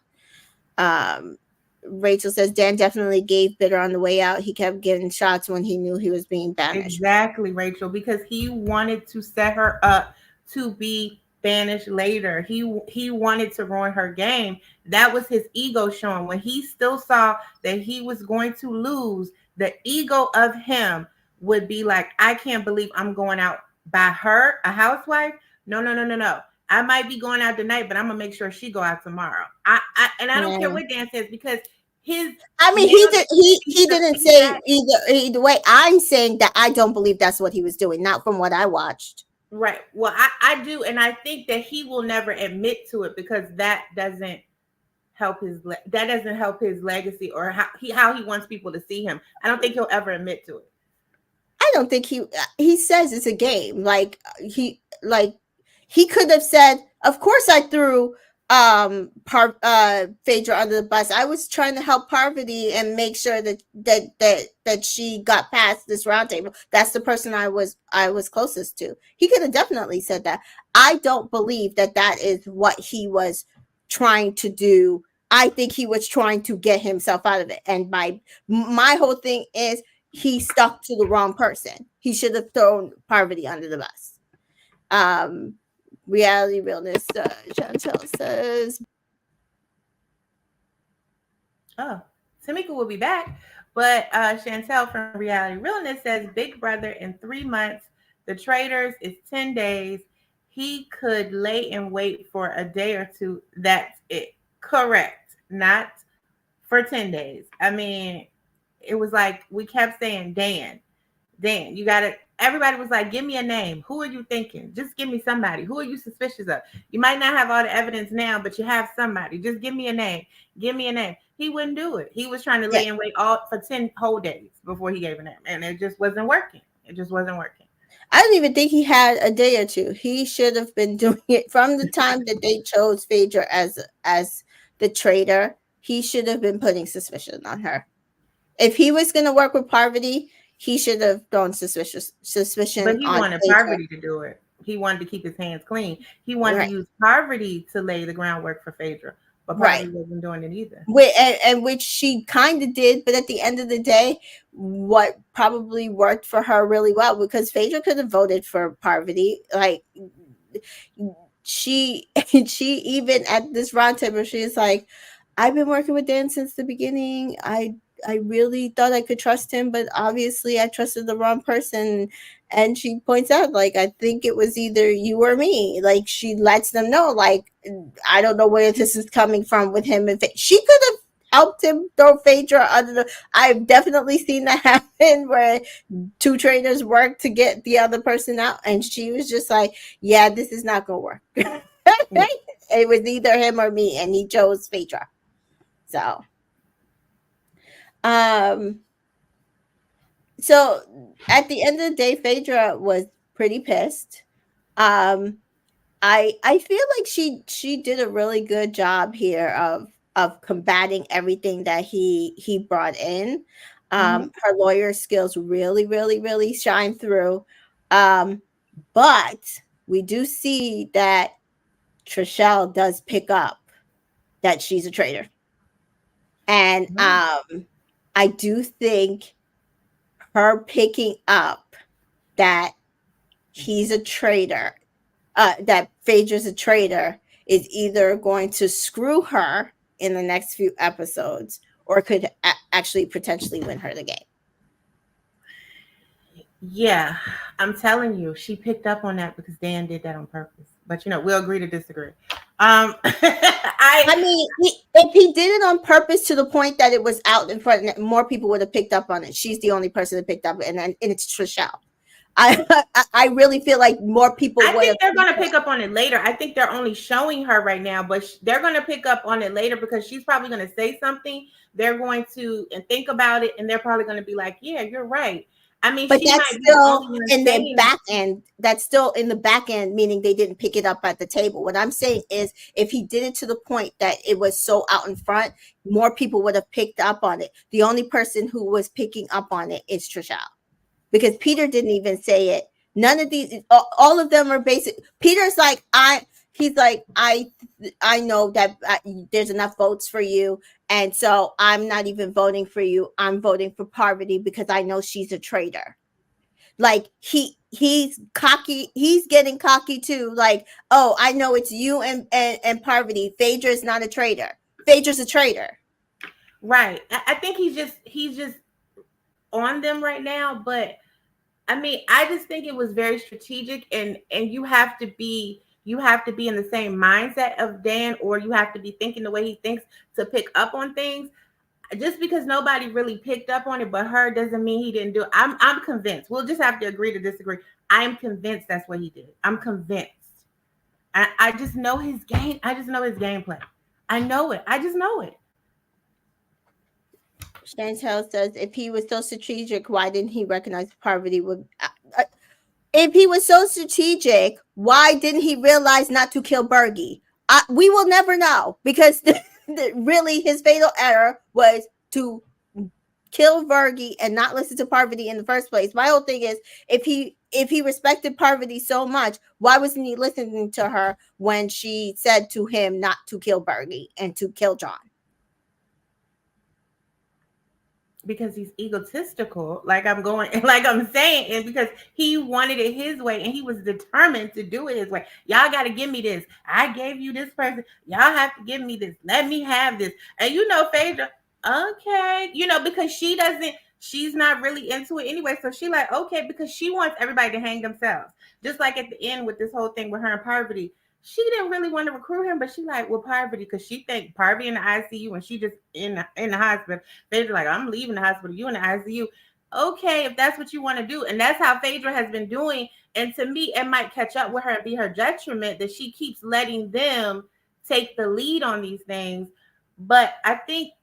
Um Rachel says Dan definitely gave bitter on the way out. He kept getting shots when he knew he was being banished. exactly, Rachel, because he wanted to set her up to be banished later. He wanted to ruin her game. That was his ego showing when he still saw that he was going to lose. The ego of him would be like, I can't believe I'm going out by her, a housewife. No, no, no, no, no. I might be going out tonight, but I'm gonna make sure she go out tomorrow. I don't care Yeah. what Dan says because his I mean, male he feature didn't say feedback. either way. I'm saying that I don't believe that's what he was doing, not from what I watched. Right. Well, I do, and I think that he will never admit to it because that doesn't help his legacy or how he wants people to see him. I don't think he'll ever admit to it. I don't think he says it's a game. He could have said, "Of course I threw Phaedra under the bus. I was trying to help Parvati and make sure that she got past this roundtable. That's the person I was closest to." He could have definitely said that. I don't believe that that is what he was trying to do. I think he was trying to get himself out of it. And my whole thing is he stuck to the wrong person. He should have thrown Parvati under the bus. Um, Reality realness. Chantel says, Oh, Tamika will be back. But Chantel from Reality Realness says Big Brother in 3 months. The Traitors is 10 days. He could lay in wait for a day or two. That's it. Correct. Not for 10 days. I mean, it was like we kept saying, Dan, you got to. Everybody was like, give me a name. Who are you thinking? Just give me somebody. Who are you suspicious of? You might not have all the evidence now, but you have somebody. Just give me a name. Give me a name. He wouldn't do it. He was trying to yeah, lay in wait all for 10 whole days before he gave a name. And it just wasn't working. It just wasn't working. I don't even think he had a day or two. He should have been doing it from the time that they chose Phaedra as the traitor. He should have been putting suspicion on her. If he was going to work with Parvati, he should have thrown But suspicion he on wanted Phaedra. Parvati to do it. He wanted to keep his hands clean. He wanted to Right, use Parvati to lay the groundwork for Phaedra. But right. Parvati wasn't doing it either. And which she kind of did, but at the end of the day, what probably worked for her really well, because Phaedra could have voted for Parvati. Like she she even at this roundtable, she's like, I've been working with Dan since the beginning. I really thought I could trust him, but obviously I trusted the wrong person. And she points out, like, I think it was either you or me. Like, she lets them know, like, I don't know where this is coming from with him. If she could have helped him throw Phaedra under the. I've definitely seen that happen where two trainers work to get the other person out, and she was just like, "Yeah, this is not gonna work." Yeah. It was either him or me, and he chose Phaedra. So, um, so at the end of the day, Phaedra was pretty pissed. Um, I feel like she did a really good job here of combating everything that he brought in. Hmm. Her lawyer skills really shine through. Um, but we do see that Trishelle does pick up that she's a traitor, and I do think her picking up that he's a traitor, that Phaedra's a traitor, is either going to screw her in the next few episodes or could actually potentially win her the game. Yeah, I'm telling you, she picked up on that because Dan did that on purpose. But we'll agree to disagree. I I mean, if he did it on purpose to the point that it was out in front, more people would have picked up on it. She's the only person that picked up, and it's Trishelle. I really feel like more people I would have. think they're going to pick up on it later. I think they're only showing her right now, but they're going to pick up on it later because she's probably going to say something. They're going to and think about it, and they're probably going to be like, "Yeah, you're right." I mean, But she that's might be the still only one in the saying. back end. That's still in the back end, meaning they didn't pick it up at the table. What I'm saying is, if he did it to the point that it was so out in front, more people would have picked up on it. The only person who was picking up on it is Trishelle, because Peter didn't even say it. None of these, all of them are basic. Peter's like, he's like, I know that there's enough votes for you, and so I'm not even voting for you. I'm voting for Parvati because I know she's a traitor. Like he's cocky. He's getting cocky too. Like, oh, I know it's you and Parvati. Phaedra is not a traitor. Phaedra's a traitor. Right. I think he's just on them right now, but I mean, I just think it was very strategic, and you have to be in the same mindset of Dan, or you have to be thinking the way he thinks to pick up on things. Just because nobody really picked up on it but her doesn't mean he didn't do it. I'm convinced. We'll just have to agree to disagree. I am convinced that's what he did. I'm convinced. I just know his game. I just know his gameplay. I know it. I just know it. Chantel says, if he was so strategic, why didn't he recognize Parvati would? If he was so strategic, why didn't he realize not to kill Bergie? We will never know, because really his fatal error was to kill Vergi and not listen to Parvati in the first place. My whole thing is, if he respected Parvati so much, why wasn't he listening to her when she said to him not to kill Bergie and to kill John? Because he's egotistical, like I'm going, like I'm saying, and because he wanted it his way and he was determined to do it his way. Y'all got to give me this. I gave you this person. Y'all have to give me this. Let me have this. And Phaedra, okay, because she's not really into it anyway. So she like, okay, because she wants everybody to hang themselves. Just like at the end with this whole thing with her and Parvati, she didn't really want to recruit him, but she like, well, Parvati, because she think Parvati in the ICU and she just in the hospital. Phaedra like, I'm leaving the hospital, you in the ICU. Okay, if that's what you want to do. And that's how Phaedra has been doing. And to me, it might catch up with her and be her detriment that she keeps letting them take the lead on these things. But I think,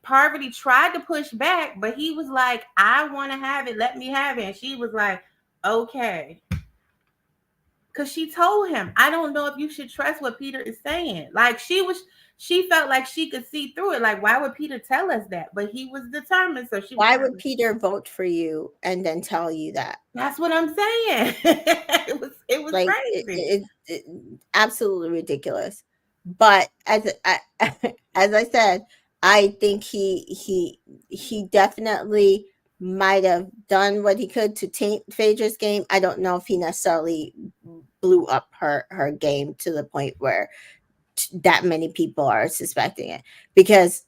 Parvati tried to push back, but he was like, I want to have it. Let me have it. And she was like, okay. Because she told him, I don't know if you should trust what Peter is saying. Like she felt like she could see through it. Like, why would Peter tell us that? But he was determined. So she was Why kind would of, Peter vote for you and then tell you that? that's what I'm saying. it was Like crazy. absolutely ridiculous. But as I said, I think he definitely might have done what he could to taint Phaedra's game. I don't know if he necessarily blew up her game to the point where that many people are suspecting it, because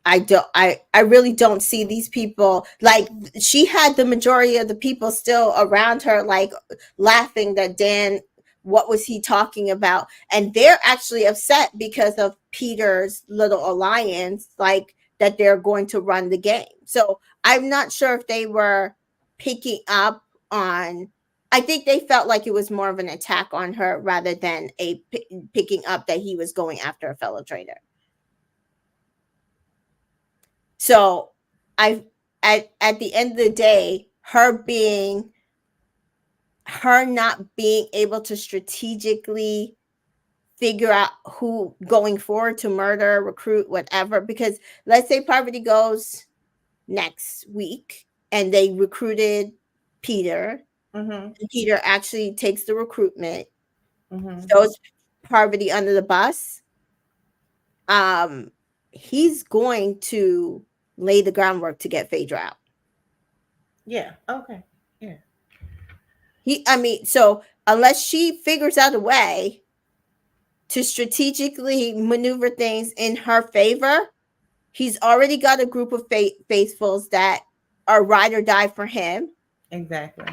I really don't see these people, like, she had the majority of the people still around her, like, laughing that Dan, what was he talking about? And they're actually upset because of Peter's little alliance, like, that they're going to run the game. So I'm not sure if they were picking up on, I think they felt like it was more of an attack on her rather than picking up that he was going after a fellow traitor. So I at the end of the day, her not being able to strategically figure out who going forward to murder, recruit, whatever, because let's say Parvati goes next week and they recruited Peter. Mm-hmm. And Peter actually takes the recruitment, Mm-hmm. throws Parvati under the bus. He's going to lay the groundwork to get Phaedra out. Yeah. Okay. Yeah. So unless she figures out a way to strategically maneuver things in her favor, he's already got a group of faithfuls that are ride or die for him. Exactly.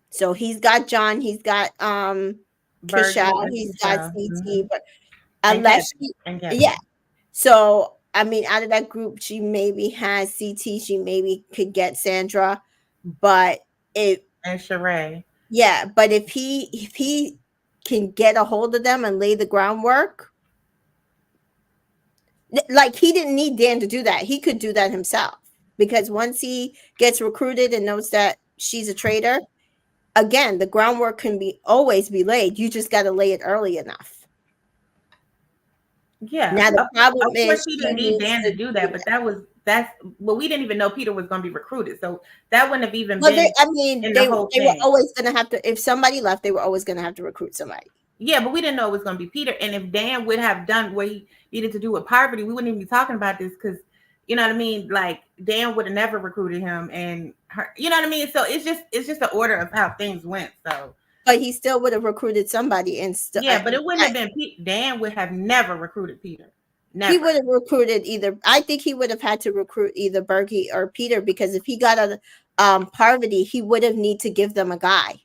So he's got John, he's got Trishelle, he's got CT, mm-hmm. but and unless Kevin. And Kevin. yeah. So out of that group, she maybe has CT, she maybe could get Sandra, but and Sheree. Yeah, but if he can get a hold of them and lay the groundwork, like, he didn't need Dan to do that. He could do that himself, because once he gets recruited and knows that she's a traitor, again, the groundwork can always be laid. You just got to lay it early enough. Yeah. Now the problem of course is he she didn't need needs Dan to to do do that, but we didn't even know Peter was going to be recruited, so that wouldn't have even well, been in the they whole were thing. always going to have to, if somebody left, they were always going to have to recruit somebody. Yeah, but we didn't know it was going to be Peter. And if Dan would have done what he needed to do with Parvati, we wouldn't even be talking about this, because, you know what I mean? Like, Dan would have never recruited him and her, you know what I mean? So it's just the order of how things went. So, but he still would have recruited somebody, and yeah, but it wouldn't have been Dan would have never recruited Peter. Never. He would have recruited either. I think he would have had to recruit either Berkey or Peter, because if he got Parvati, he would have need to give them a guy.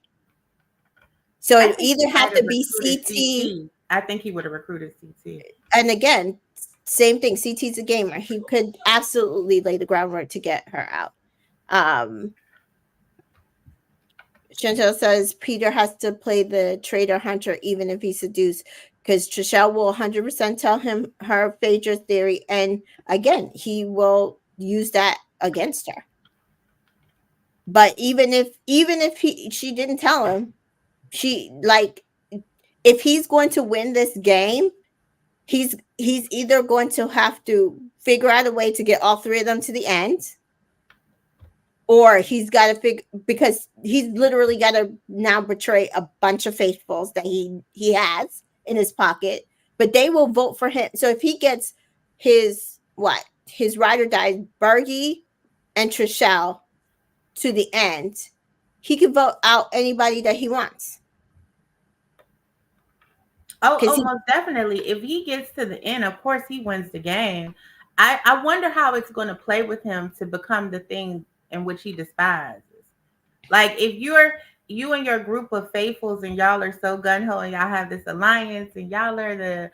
So I it think he either might have to have be recruited CT, CT. I think he would have recruited CT. and again, same thing. CT's a gamer. He could absolutely lay the groundwork to get her out. Um, Chantel says Peter has to play the traitor hunter even if he's seduced, because Trishelle will 100% tell him her Phaedra theory, and again, he will use that against her. But even if she didn't tell him, she like if he's going to win this game, he's either going to have to figure out a way to get all three of them to the end, or he's got to figure, because he's literally got to now betray a bunch of faithfuls that he has in his pocket, but they will vote for him. So if he gets his ride or die, Bergie and Trishelle, to the end, he can vote out anybody that he wants. Because he Most definitely. If he gets to the end, of course he wins the game. I wonder how it's going to play with him to become the thing in which he despises. Like if you and your group of faithfuls and y'all are so gun ho and y'all have this alliance and y'all are the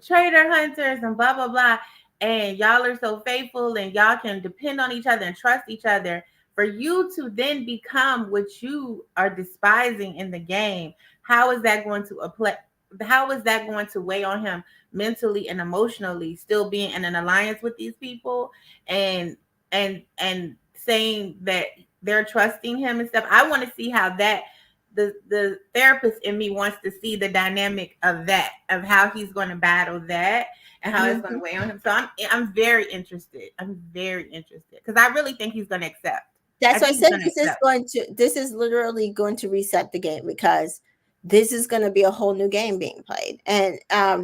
traitor hunters and blah blah blah, and y'all are so faithful and y'all can depend on each other and trust each other. For you to then become what you are despising in the game, how is that going to apply? How is that going to weigh on him mentally and emotionally? Still being in an alliance with these people and saying that they're trusting him and stuff. I want to see how that the therapist in me wants to see the dynamic of that, of how he's going to battle that and how it's going to Mhm. weigh on him. So I'm very interested. I'm very interested because I really think he's going to accept. I That's why I think he's said going to accept. this is literally going to reset the game, because this is going to be a whole new game being played. And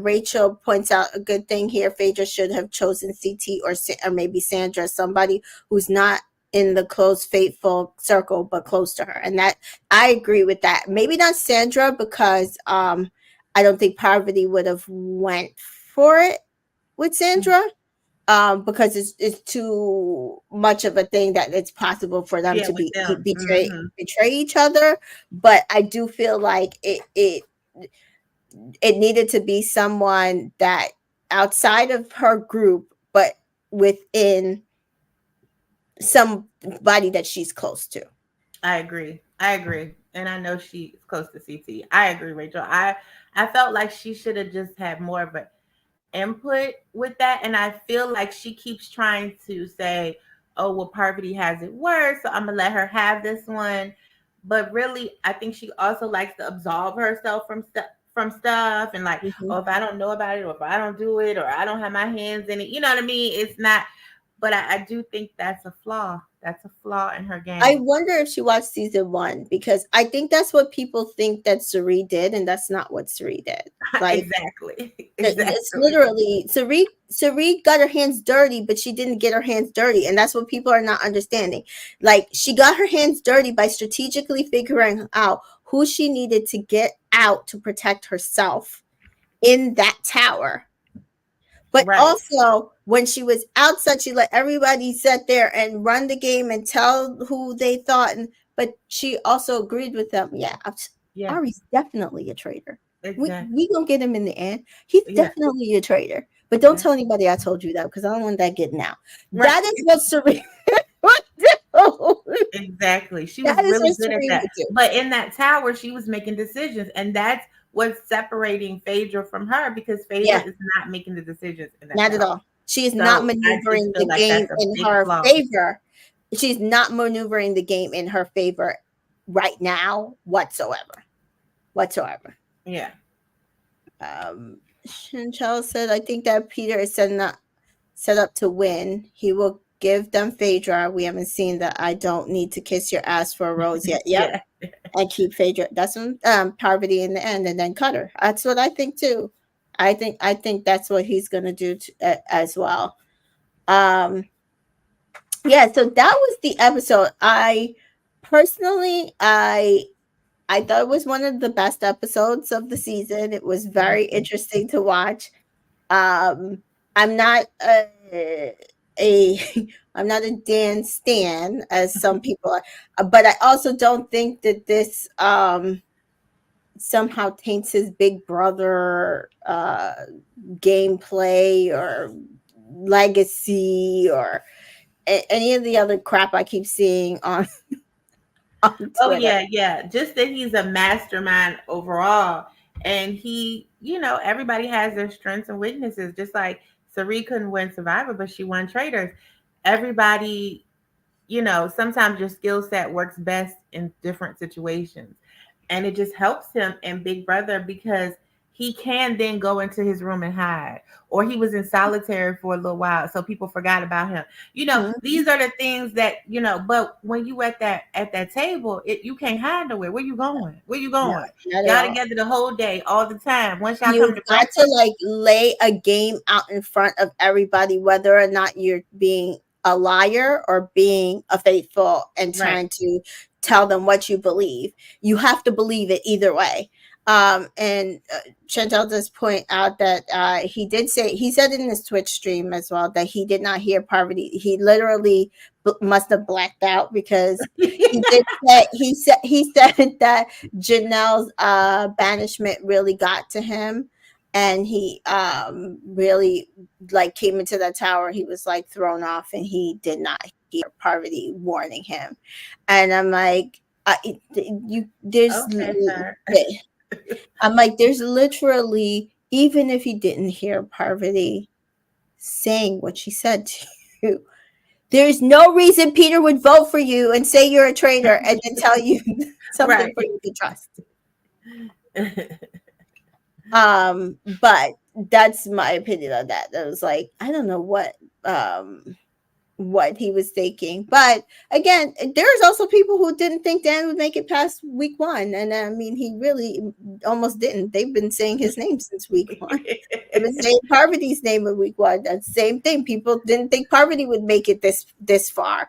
Rachel points out a good thing here. Phaedra should have chosen CT or maybe Sandra, somebody who's not in the close faithful circle but close to her. And that, I agree with that. Maybe not Sandra, because I don't think Parvati would have went for it with Sandra, because it's too much of a thing that it's possible for them Yeah, to with be them. betray each other. But I do feel like it needed to be someone that outside of her group, but within somebody that she's close to. I agree. I agree. And I know she's close to CT. I agree, Rachel. I felt like she should have just had more of an input with that. And I feel like she keeps trying to say, oh, well, Parvati has it worse, so I'm gonna let her have this one. But really, I think she also likes to absolve herself from stuff and like, Mhm. oh, if I don't know about it, or if I don't do it, or I don't have my hands in it, you know what I mean? It's not. But I do think that's a flaw. That's a flaw in her I game. wonder if she watched season one, because I think that's what people think that Suri did, and that's not what Suri did. Like, Exactly. it's Exactly. literally Sari got her hands dirty, but she didn't get her hands dirty, and that's what people are not understanding. Like, she got her hands dirty by strategically figuring out who she needed to get out to protect herself in that tower. But Right. also, when she was outside, she let everybody sit there and run the game and tell who they thought. And but she also agreed with them. Yeah, Yeah. Ari's definitely a traitor. We Exactly. gonna get him in the end. He's Yeah. definitely a traitor. But don't Yeah. tell anybody I told you that, because I don't want that getting out. Right. That is what Serena would do. Exactly. She was That is really what good at Serena that. would do. But in that tower, she was making decisions. And that's what's separating Phaedra from her because Phaedra Yeah, is not making the decisions in that not at tower. all. She is not So I just maneuvering feel the like game that's a in big her flaw. favor. She's not maneuvering the game in her favor right now whatsoever. Whatsoever. Yeah. Chantel said, I think that Peter is set up to win. He will give them Phaedra. We haven't seen that I don't need to kiss your ass for a rose yet. Yep. Yeah. And keep Phaedra. That's Parvati in the end, and then cut her. That's what I think too. I think that's what he's gonna do as well. Um, yeah. So that was the episode. I personally, I thought it was one of the best episodes of the season. It was very interesting to watch. I'm not a I'm not a Dan stan, as some people are, but I also don't think that this somehow taints his Big Brother gameplay or legacy or any of the other crap I keep seeing on on Oh Twitter. yeah, yeah. Just that he's a mastermind overall, and everybody has their strengths and weaknesses. Just like Sari couldn't win Survivor, but she won Traitors. Everybody, sometimes your skill set works best in different situations. And it just helps him in Big Brother because he can then go into his room and hide. Or he was in solitary for a little while, so people forgot about him. Mhm. These are the things that, but when you at that table, you can't hide nowhere. Where you going? Where you No, going? not at Y'all all. together the whole day, all the time. Once y'all come You to got to breakfast, like lay a game out in front of everybody, whether or not you're being a liar or being a faithful and right. trying to tell them what you believe. You have to believe it either way. And Chantel does point out that he did say, he said in his Twitch stream as well, that he did not hear Parvati. He literally must have blacked out because he said that Janelle's banishment really got to him, and he really like came into that tower. He was like thrown off, and he did not hear Parvati warning him. And I'm like, you there's Okay, sir. I'm like, there's literally, even if he didn't hear Parvati saying what she said to you, there's no reason Peter would vote for you and say you're a traitor and then tell you something Right. for you to trust. But that's my opinion on that. I was like, I don't know what he was thinking. But again, there's also people who didn't think Dan would make it past week one. And I mean, he really almost didn't. They've been saying his name since week one. They've been saying Parvati's name in week one. That's the same thing. People didn't think Parvati would make it this far.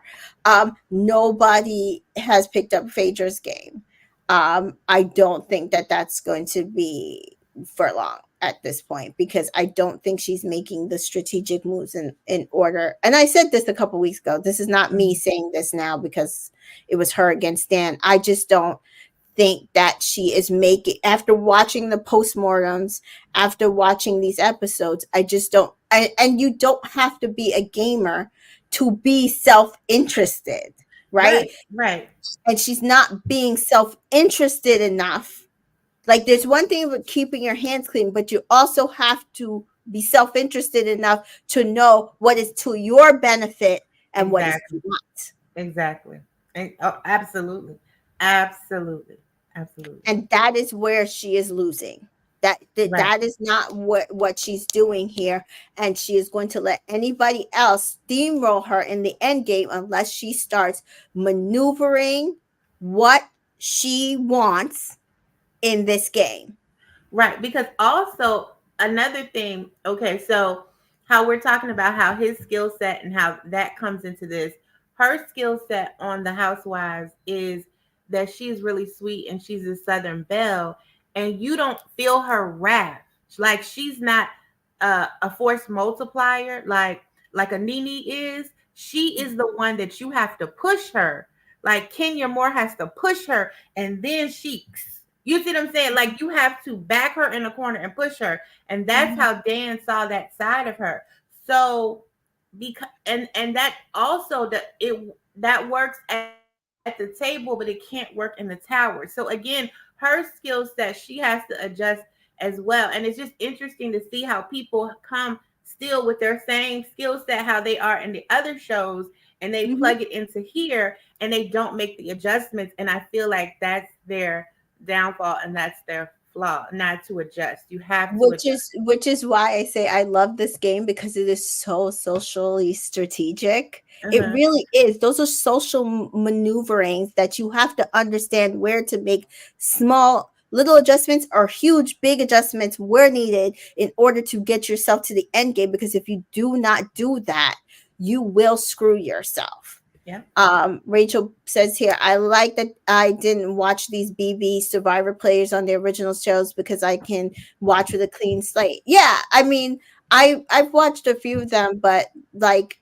Nobody has picked up Phaedra's game. I don't think that that's going to be for long at this point, because I don't think she's making the strategic moves in order. And I said this a couple weeks ago. This is not me saying this now because it was her against Dan. I just don't think that she is making, after watching the postmortems, after watching these episodes, I just don't. And you don't have to be a gamer to be self-interested, right? Right, right. And she's not being self-interested enough. Like, there's one thing with keeping your hands clean, but you also have to be self-interested enough to know what is to your benefit and what is Exactly. not. Exactly. Oh, absolutely. Absolutely. Absolutely. And that is where she is losing. Right. That is not what she's doing here, and she is going to let anybody else steamroll her in the end game unless she starts maneuvering what she wants in this game. Right. Because also another thing, okay, so how we're talking about how his skill set and how that comes into this, her skill set on the Housewives is that she's really sweet and she's a Southern belle, and you don't feel her wrath. Like she's not a force multiplier like a Nene is. She is the one that you have to push her. Like Kenya Moore has to push her, and then she, you see what I'm saying? Like you have to back her in the corner and push her. And that's Mhm. how Dan saw that side of her. So because and that also that works at the table, but it can't work in the tower. So again, her skill set, she has to adjust as well. And it's just interesting to see how people come still with their same skill set how they are in the other shows, and they Mhm. plug it into here and they don't make the adjustments. And I feel like that's their downfall and that's their flaw, not to adjust. You have to adjust. Which is why I say I love this game, because it is so socially strategic. It Uh-huh. really is. Those are social maneuverings that you have to understand where to make small little adjustments or huge big adjustments where needed in order to get yourself to the end game, because if you do not do that, you will screw yourself. Yeah. Rachel says here, I like that I didn't watch these BB Survivor players on the original shows because I can watch with a clean slate. Yeah, I mean, I've watched a few of them, but like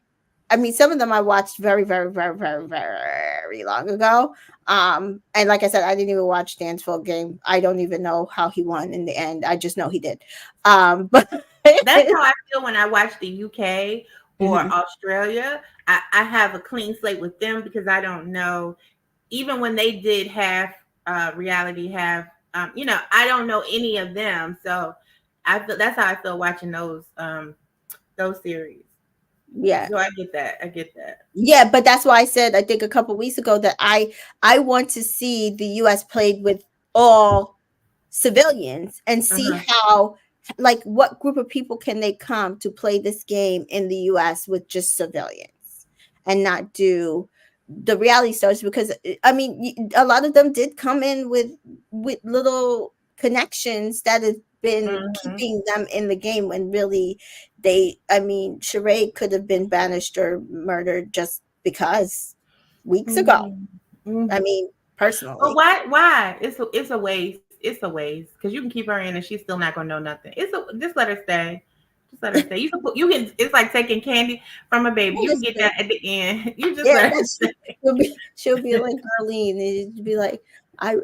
I mean, some of them I watched very, very, very, very, very long ago. And like I said, I didn't even watch Dan's full game. I don't even know how he won in the end. I just know he did. But That's how I feel when I watch the UK or Mhm. Australia. I have a clean slate with them because I don't know. Even when they did have reality, have I don't know any of them, so I feel that's how I feel watching those series. Yeah. So I get that. I get that. Yeah, but that's why I said I think a couple weeks ago that I want to see the US played with all civilians and see Uh-huh. how, like, what group of people can they come to play this game in the US with just civilians and not do the reality stars, because I mean a lot of them did come in with little connections that have been Hmm. keeping them in the game when really they, I mean, Sheree could have been banished or murdered just because weeks ago. Hmm. I mean, But personally. why? Why? It's a waste. It's a waste because you can keep her in and she's still not gonna know nothing. Just let her stay. Just let her stay. You can. It's like taking candy from a baby. You can get that at the end. You just Yeah, let her that's, she'll be like Darlene, and it'd be like, I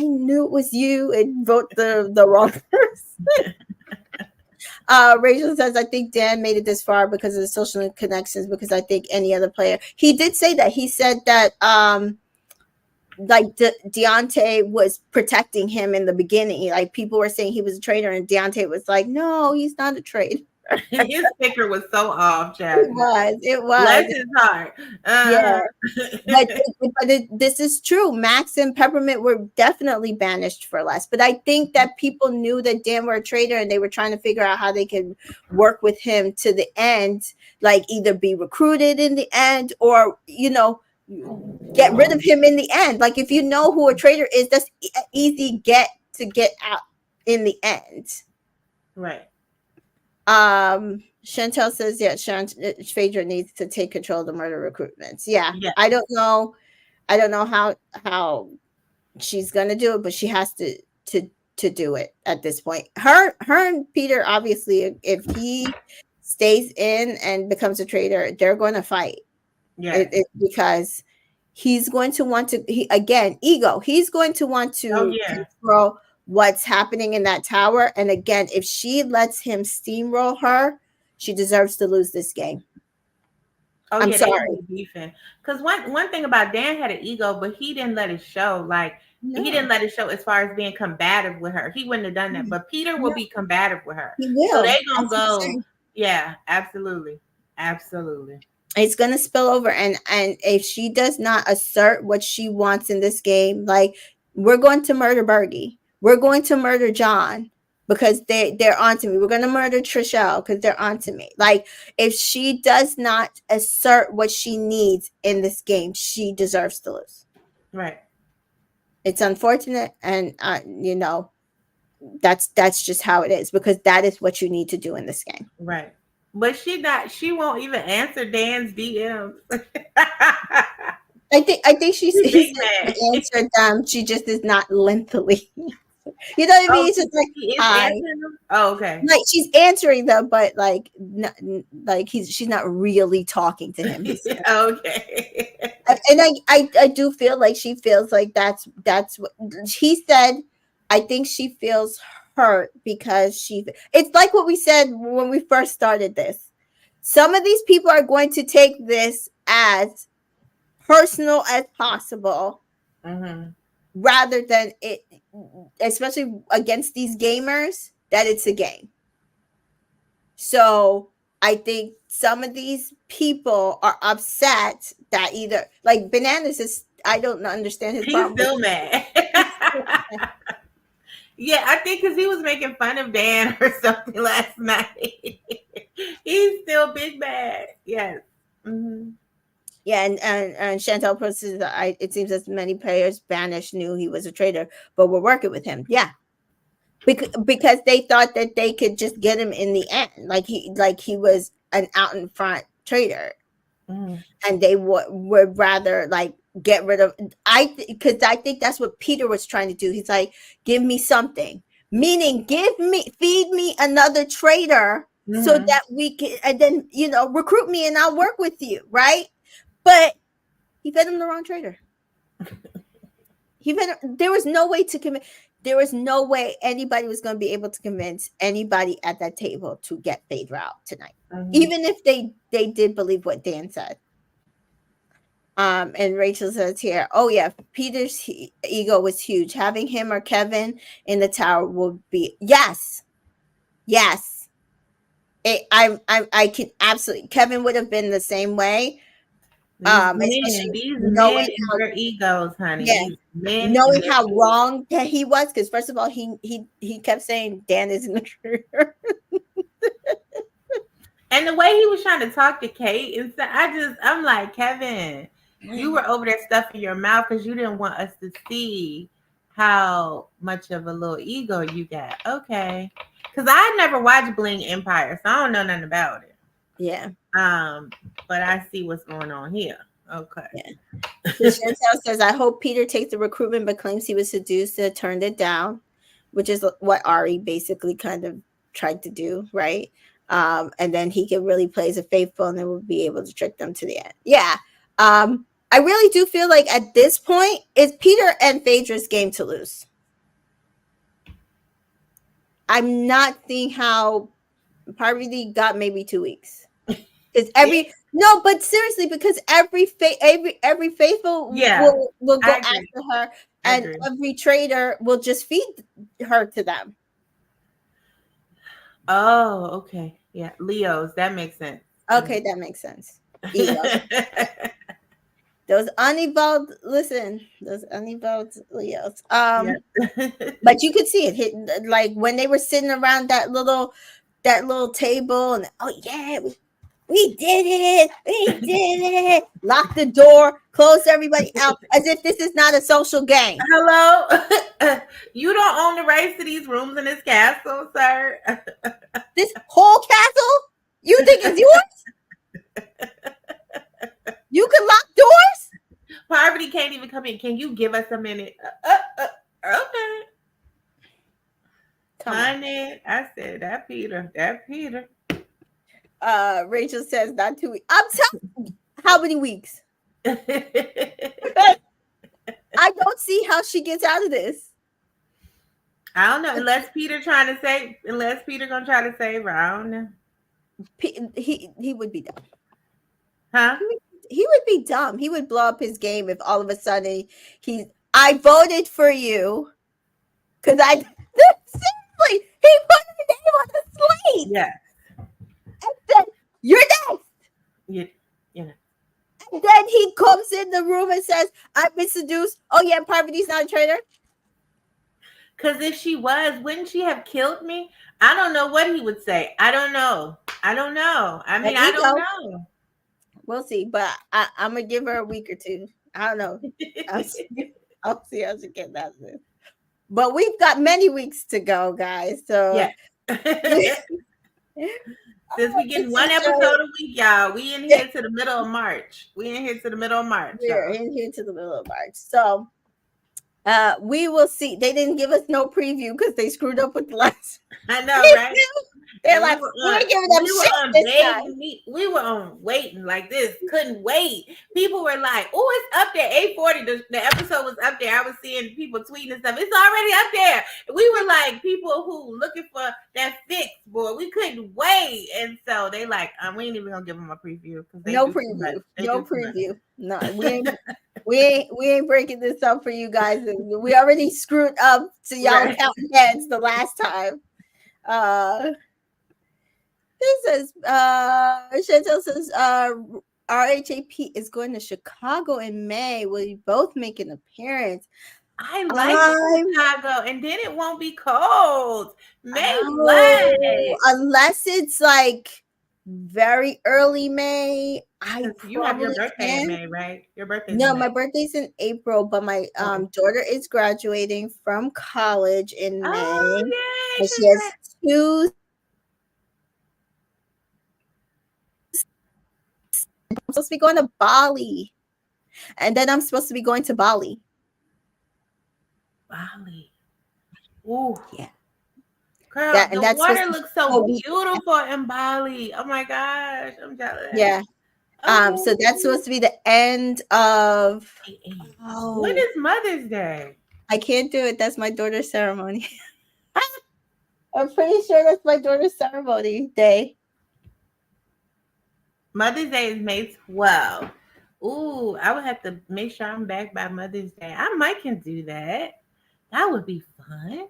knew it was you and vote the wrong person. Rachel says, I think Dan made it this far because of the social connections. Because I think any other player, he did say that. He said that like Deontay was protecting him in the beginning. Like people were saying he was a traitor, and Deontay was like, no, he's not a traitor. His picker was so off, It Jasmine. was, it was. Bless his heart. Yeah. Uh-huh. This is true. Max and Peppermint were definitely banished for less. But I think that people knew that Dan were a traitor and they were trying to figure out how they could work with him to the end, like either be recruited in the end or, get rid of him in the end. Like if you know who a traitor is, that's easy get to get out in the end. Right. Chantel says, yeah, Phaedra needs to take control of the murder recruitments. Yeah. Yeah. I don't know how she's gonna do it, but she has to to do it at this point. Her and Peter, obviously, if he stays in and becomes a traitor, they're going to fight. Yes. It's because he's going to want to. He again, ego. He's going to want Oh to yeah. control what's happening in that tower. And again, if she lets him steamroll her, she deserves to lose this game. Oh I'm yeah, they sorry. gonna be beefing. Cause one thing about Dan had an ego, but he didn't let it show. Like he didn't No, let it show as far as being combative with her. He wouldn't have done that. no, But Peter will no, be combative with her. he So will. they gonna That's what I'm go. saying. Yeah, absolutely, absolutely. It's going to spill over, and if she does not assert what she wants in this game, like, we're going to murder Bergie, we're going to murder John because they're onto me, we're going to murder Trishelle because they're onto me. Like, if she does not assert what she needs in this game, she deserves to lose. Right, It's unfortunate, and that's just how it is, because that is what you need to do in this game. right. But she not. She won't even answer Dan's DMs. I think she She he big said mad. she answered them. She just is not lengthily. You know what I Oh, me's just like, he is hi. answering them. Oh, okay. Like she's answering them, but like like she's not really talking to him. Okay. And I do feel like she feels like that's what he said. I think she feels hurt because it's like what we said when we first started this. Some of these people are going to take this as personal as possible Hmm. rather than it, especially against these gamers, that it's a game. So I think some of these people are upset that either, like, Bananas is, I don't understand his He's problem with still mad. he's still mad. Yeah, I think because he was making fun of Dan or something last night. He's still big bad. Yes. Hmm. Yeah, and Chantel posted that it seems as many players banished knew he was a traitor, but were working with him. Yeah, because they thought that they could just get him in the end, like he was an out in front traitor, Hmm. and they would rather like get rid of. Because I think that's what Peter was trying to do. He's like, give me something, meaning feed me another traitor so Mm-hmm. that we can, and then, recruit me and I'll work with you, right? But he fed him the wrong traitor. There was no way to convince. There was no way anybody was going to be able to convince anybody at that table to get Phaedra out tonight, Mm-hmm. even if they did believe what Dan said. And Rachel says here, oh yeah, Peter's ego was huge. Having him or Kevin in the tower will be, yes, yes. I can absolutely. Kevin would have been the same way. Especially These men knowing and how, their egos, honey. yeah, These men and knowing their how egos. wrong that he was. Because first of all, he kept saying Dan isn't a traitor. And the way he was trying to talk to Kate and stuff, I'm like, Kevin, you were over there stuffing your mouth because you didn't want us to see how much of a little ego you got. Okay. Because I never watched Bling Empire, so I don't know nothing about it. Yeah, Um, but I see what's going on here. Okay. yeah. So Chantel says, I hope Peter takes the recruitment but claims he was seduced and turned it down, which is what Ari basically kind of tried to do, right? And then he can really play as a faithful and then we'll be able to trick them to the end. Yeah. I really do feel like at this point, it's Peter and Phaedra's game to lose. I'm not seeing how Parvati got maybe 2 weeks. Because no, but seriously, because every faithful Yeah, will go I agree. after her, I and agree. every traitor will just feed her to them. Oh, okay. Yeah, Leos, that makes sense. That Okay, makes that makes sense. Ego. Those unevolved, listen, those unevolved Leos. Yep. But you could see it hit, like when they were sitting around that little table, and oh yeah, we did it, we did it. Lock the door, close everybody out, as if this is not a social game. Hello? You don't own the rights to these rooms in this castle, sir. This whole castle, you think is yours? You can lock doors? Poverty can't even come in. Can you give us a minute? Okay. Come on. Honey, I said that Peter. That Peter. Rachel says not 2 weeks. I'm telling you, how many weeks? I don't see how she gets out of this. I don't know. Unless Peter gonna try to save her. I don't know. He would be dumb. Huh? He would be dumb. He would blow up his game if all of a sudden I voted for you because I seriously he put his name on the slate Yeah. and said you're next. You, you know. And then he comes in the room and says, I've been seduced. Oh yeah, Parvati's not a traitor. Because if she was, wouldn't she have killed me? I don't know what he would say. I don't know. I don't know. I An mean, I don't ego. know. We'll see, but I'm gonna give her a week or two. I don't know. I'll see, I'll see how she gets out of this. But we've got many weeks to go, guys. So Yeah. Since we getting one episode a week, y'all, we in here to the middle of March. We in here to the middle of March, we're y'all. in here to the middle of March. So we will see. They didn't give us no preview because they screwed up with the last I know, right? preview. They're And like, we're giving them shit this time. we were on waiting like this, couldn't wait. People were like, oh, it's up there, 8:40. The episode was up there. I was seeing people tweeting and stuff. It's already up there. We were like people who looking for that fix, boy. We couldn't wait. And so they like, we ain't even gonna give them a preview because they No do too much. preview. They No do too much. preview. No, we ain't breaking this up for you guys. We already screwed up to y'all Right. counting heads the last time. This says Chantel says RHAP is going to Chicago in May. Will you both make an appearance? I like Chicago, and then it won't be cold. May what? Unless it's like very early May. I You have your probably birthday in can. May, right? Your birthday's No, in May. my birthday's in April, but my daughter is graduating from college in May, Oh, yay! and she has 2 I'm supposed to be going to Bali, and then I'm supposed to be going to Bali. Bali. Ooh. Yeah. Girl, That and the that's supposed water to be looks so a week. beautiful in Bali. Oh my gosh, I'm jealous. Yeah. So that's Oh, supposed to be the end of. when Oh, is Mother's Day? I can't do it. That's my daughter's ceremony. I'm pretty sure that's my daughter's ceremony day. Mother's Day is May 12th. Ooh, I would have to make sure I'm back by Mother's Day. I might can do that. That would be fun.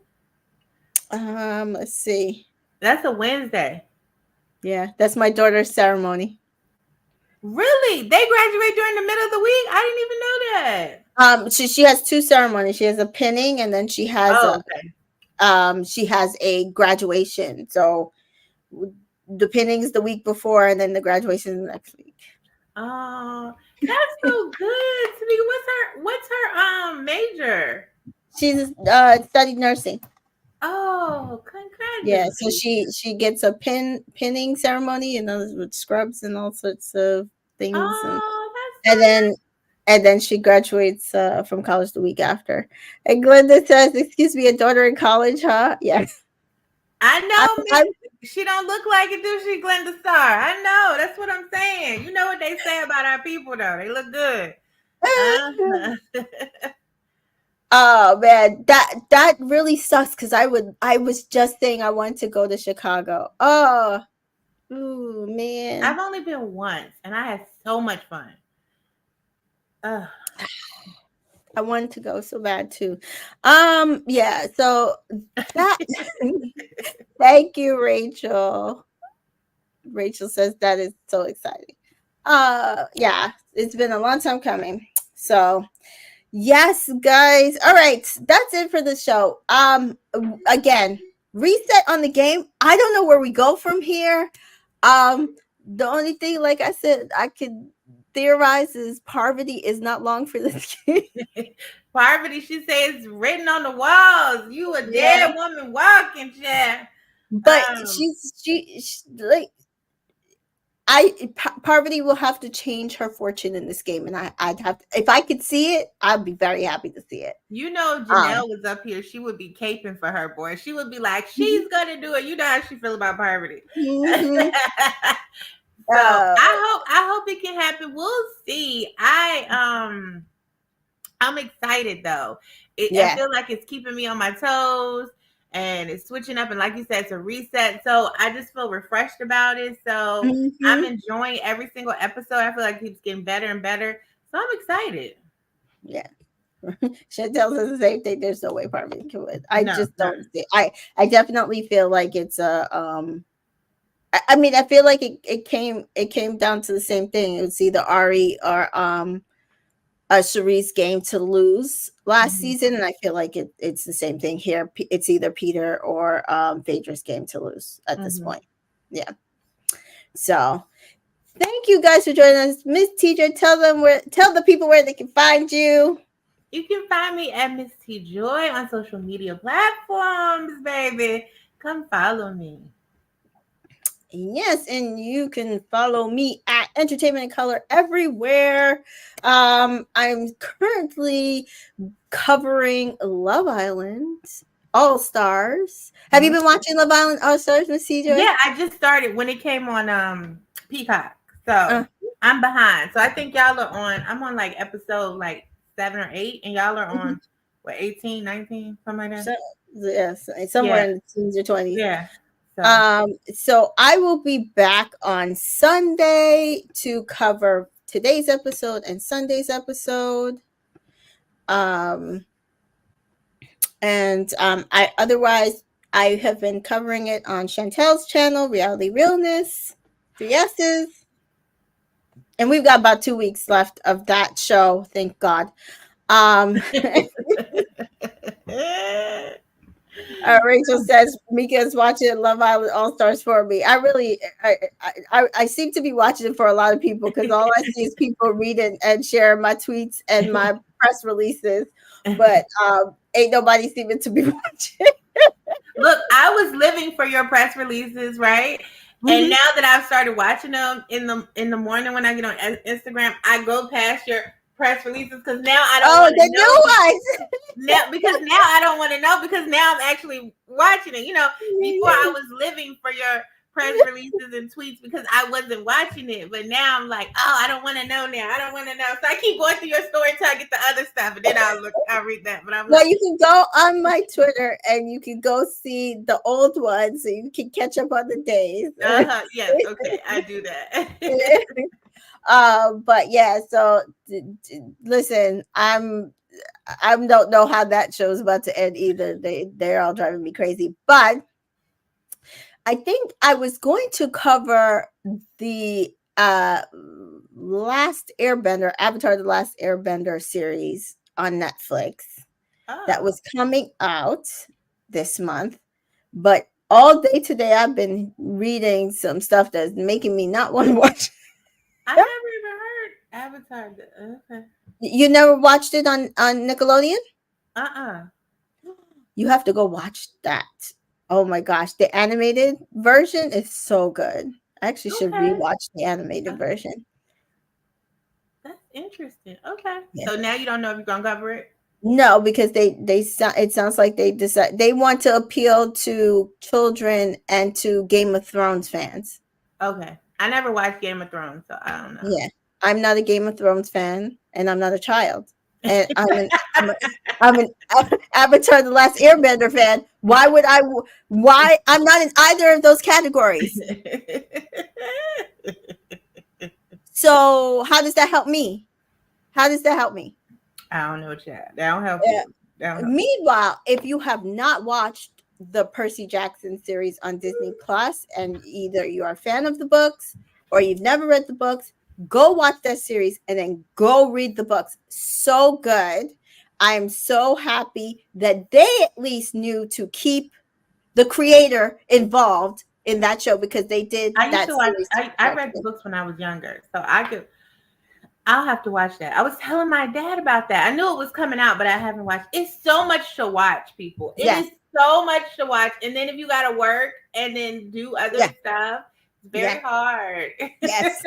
Let's see. That's a Wednesday. Yeah, that's my daughter's ceremony. Really? They graduate during the middle of the week? I didn't even know that. She has two ceremonies. She has a pinning, and then Oh, okay. she has a graduation. So the pinning's the week before, and then the graduation the next week. Oh, that's so good. Tamika, what's her major? She's studied nursing. Oh, Yeah, so congratulations. she gets a pinning ceremony and those with scrubs and all sorts of things, Oh, that's and then she graduates from college the week after. And Glenda says, "Excuse me, a daughter in college, huh?" Yes. I I, know I, Miss she don't look like it, do she, Glenda Star? I know. That's what I'm saying. You know what they say about our people though. They look good. Uh-huh. oh man, that really sucks because I was just saying I wanted to go to Chicago. Oh, ooh I've man. only been once and I had so much fun. Ugh. I wanted to go so bad too. Yeah, so that thank you, Rachel. Rachel says that is so exciting. Yeah, it's been a long time coming. So yes, guys. All right, that's it for the show. Again, reset on the game. I don't know where we go from here. The only thing, like I said, I could theorize is Parvati is not long for this game. Parvati, she says written on the walls. You a Yeah, dead woman walking, chair. but she like Parvati will have to change her fortune in this game, and I'd have to, if I could see it, I'd be very happy to see it. You know, Um, Janelle was up here. She would be caping for her boy. She would be like, mhm, she's gonna do it. You know how she feel about Parvati. mhm, So uh, I hope it can happen. We'll see. I'm excited though. I yeah, feel like it's keeping me on my toes and it's switching up. And like you said, it's a reset. So I just feel refreshed about it. So I'm mhm, enjoying every single episode. I feel like it keeps getting better and better. So I'm excited. yeah. Chantel says the same thing. There's no way Parvati can win. I No, just no. don't see. I definitely feel like it's a I mean, I feel like it came down to the same thing. It was either Ari or Cherie's game to lose last Mhm, season, and I feel like it's the same thing here. It's either Peter or Phaedra's game to lose at this mhm. point. Yeah. So thank you guys for joining us, Miss Teacher. Tell the people where they can find you. You can find me at Miss T Joy on social media platforms, baby. Come follow me. Yes, and you can follow me at Entertainment in Color everywhere. I'm currently covering Love Island All Stars. Have you Mhm. been watching Love Island All Stars, Miss CJ? Yeah, I just started when it came on Peacock. So Uh, I'm behind. So I think y'all are on I'm on like episode like 7 or 8 and y'all are mhm. on what 18, 19, something like that. So, yes, somewhere Yeah, in the teens or 20s. yeah. So So I will be back on Sunday to cover today's episode and Sunday's episode. Um, and I otherwise I have been covering it on Chantel's channel, Reality Realness, 3S's, and we've got about 2 weeks left of that show. Thank God. Um, Rachel says Mika is watching Love Island All Stars for me. I really, I seem to be watching it for a lot of people because all I see is people reading and sharing my tweets and my press releases, but ain't nobody seeming to be watching. Look, I was living for your press releases, right? And Mhm. now that I've started watching them in the morning when I get on Instagram, I go past your press releases because now I don't Oh, want to the know new now because now I don't want to know because now I'm actually watching it. Before I ones. was living for your press releases and tweets because I wasn't watching it, but now I'm like, oh, I don't want to know now. I don't want to know, so I keep going through your story till I get the other stuff, and then I read that. But I'm Well, like, you can go on my Twitter and you can go see the old ones so you can catch up on the days. yes, okay, I do that. But yeah, so listen, I don't know how that show's about to end either. They're all driving me crazy. But I think I was going to cover the last Airbender, Avatar the Last Airbender series on Netflix that Oh, was coming out this month. But all day today I've been reading some stuff that's making me not want to watch. I never even heard Avatar. Okay. You never watched it on Nickelodeon? Uh-uh. You have to go watch that. Oh my gosh, the animated version is so good. I actually should Okay. rewatch the Uh, animated version. that's interesting. Okay. Yeah. So now you don't know if you're gonna cover it. No, because it sounds like they decide they want to appeal to children and to Game of Thrones fans. Okay. I never watched Game of Thrones, so I don't know. Yeah. I'm not a Game of Thrones fan and I'm not a child. And I'm, a, I'm an Avatar the Last Airbender fan. Why I'm not in either of those categories. So, how does that help me? How does that help me? I don't know, Chad. That don't help you. That don't help. Meanwhile, if you have not watched the Percy Jackson series on Disney Plus, and either you are a fan of the books or you've never read the books, go watch that series and then go read the books. So good. I'm so happy that they at least knew to keep the creator involved in that show because they did I used that to watch. series to I protect read the him. books when I was younger, so I could. I'll have to watch that. I was telling my dad about that. I knew it was coming out, but I haven't watched. It's so much to watch, people. It Yes. is so much to watch, and then if you got to work and then do other Yeah. stuff, it's Yeah. very hard. Yes.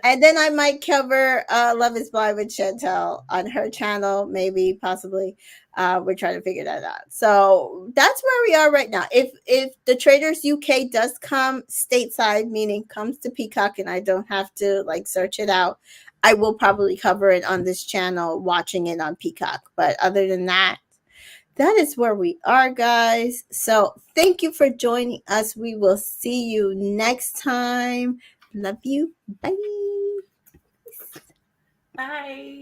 And then I might cover Love is Blind with Chantel on her channel, maybe, possibly. We're trying to figure that out. So that's where we are right now. If the Traders UK does come stateside, meaning comes to Peacock, and I don't have to like search it out, I will probably cover it on this channel, watching it on Peacock. But other than that, that is where we are, guys. So thank you for joining us. We will see you next time. Love you. Bye. Bye.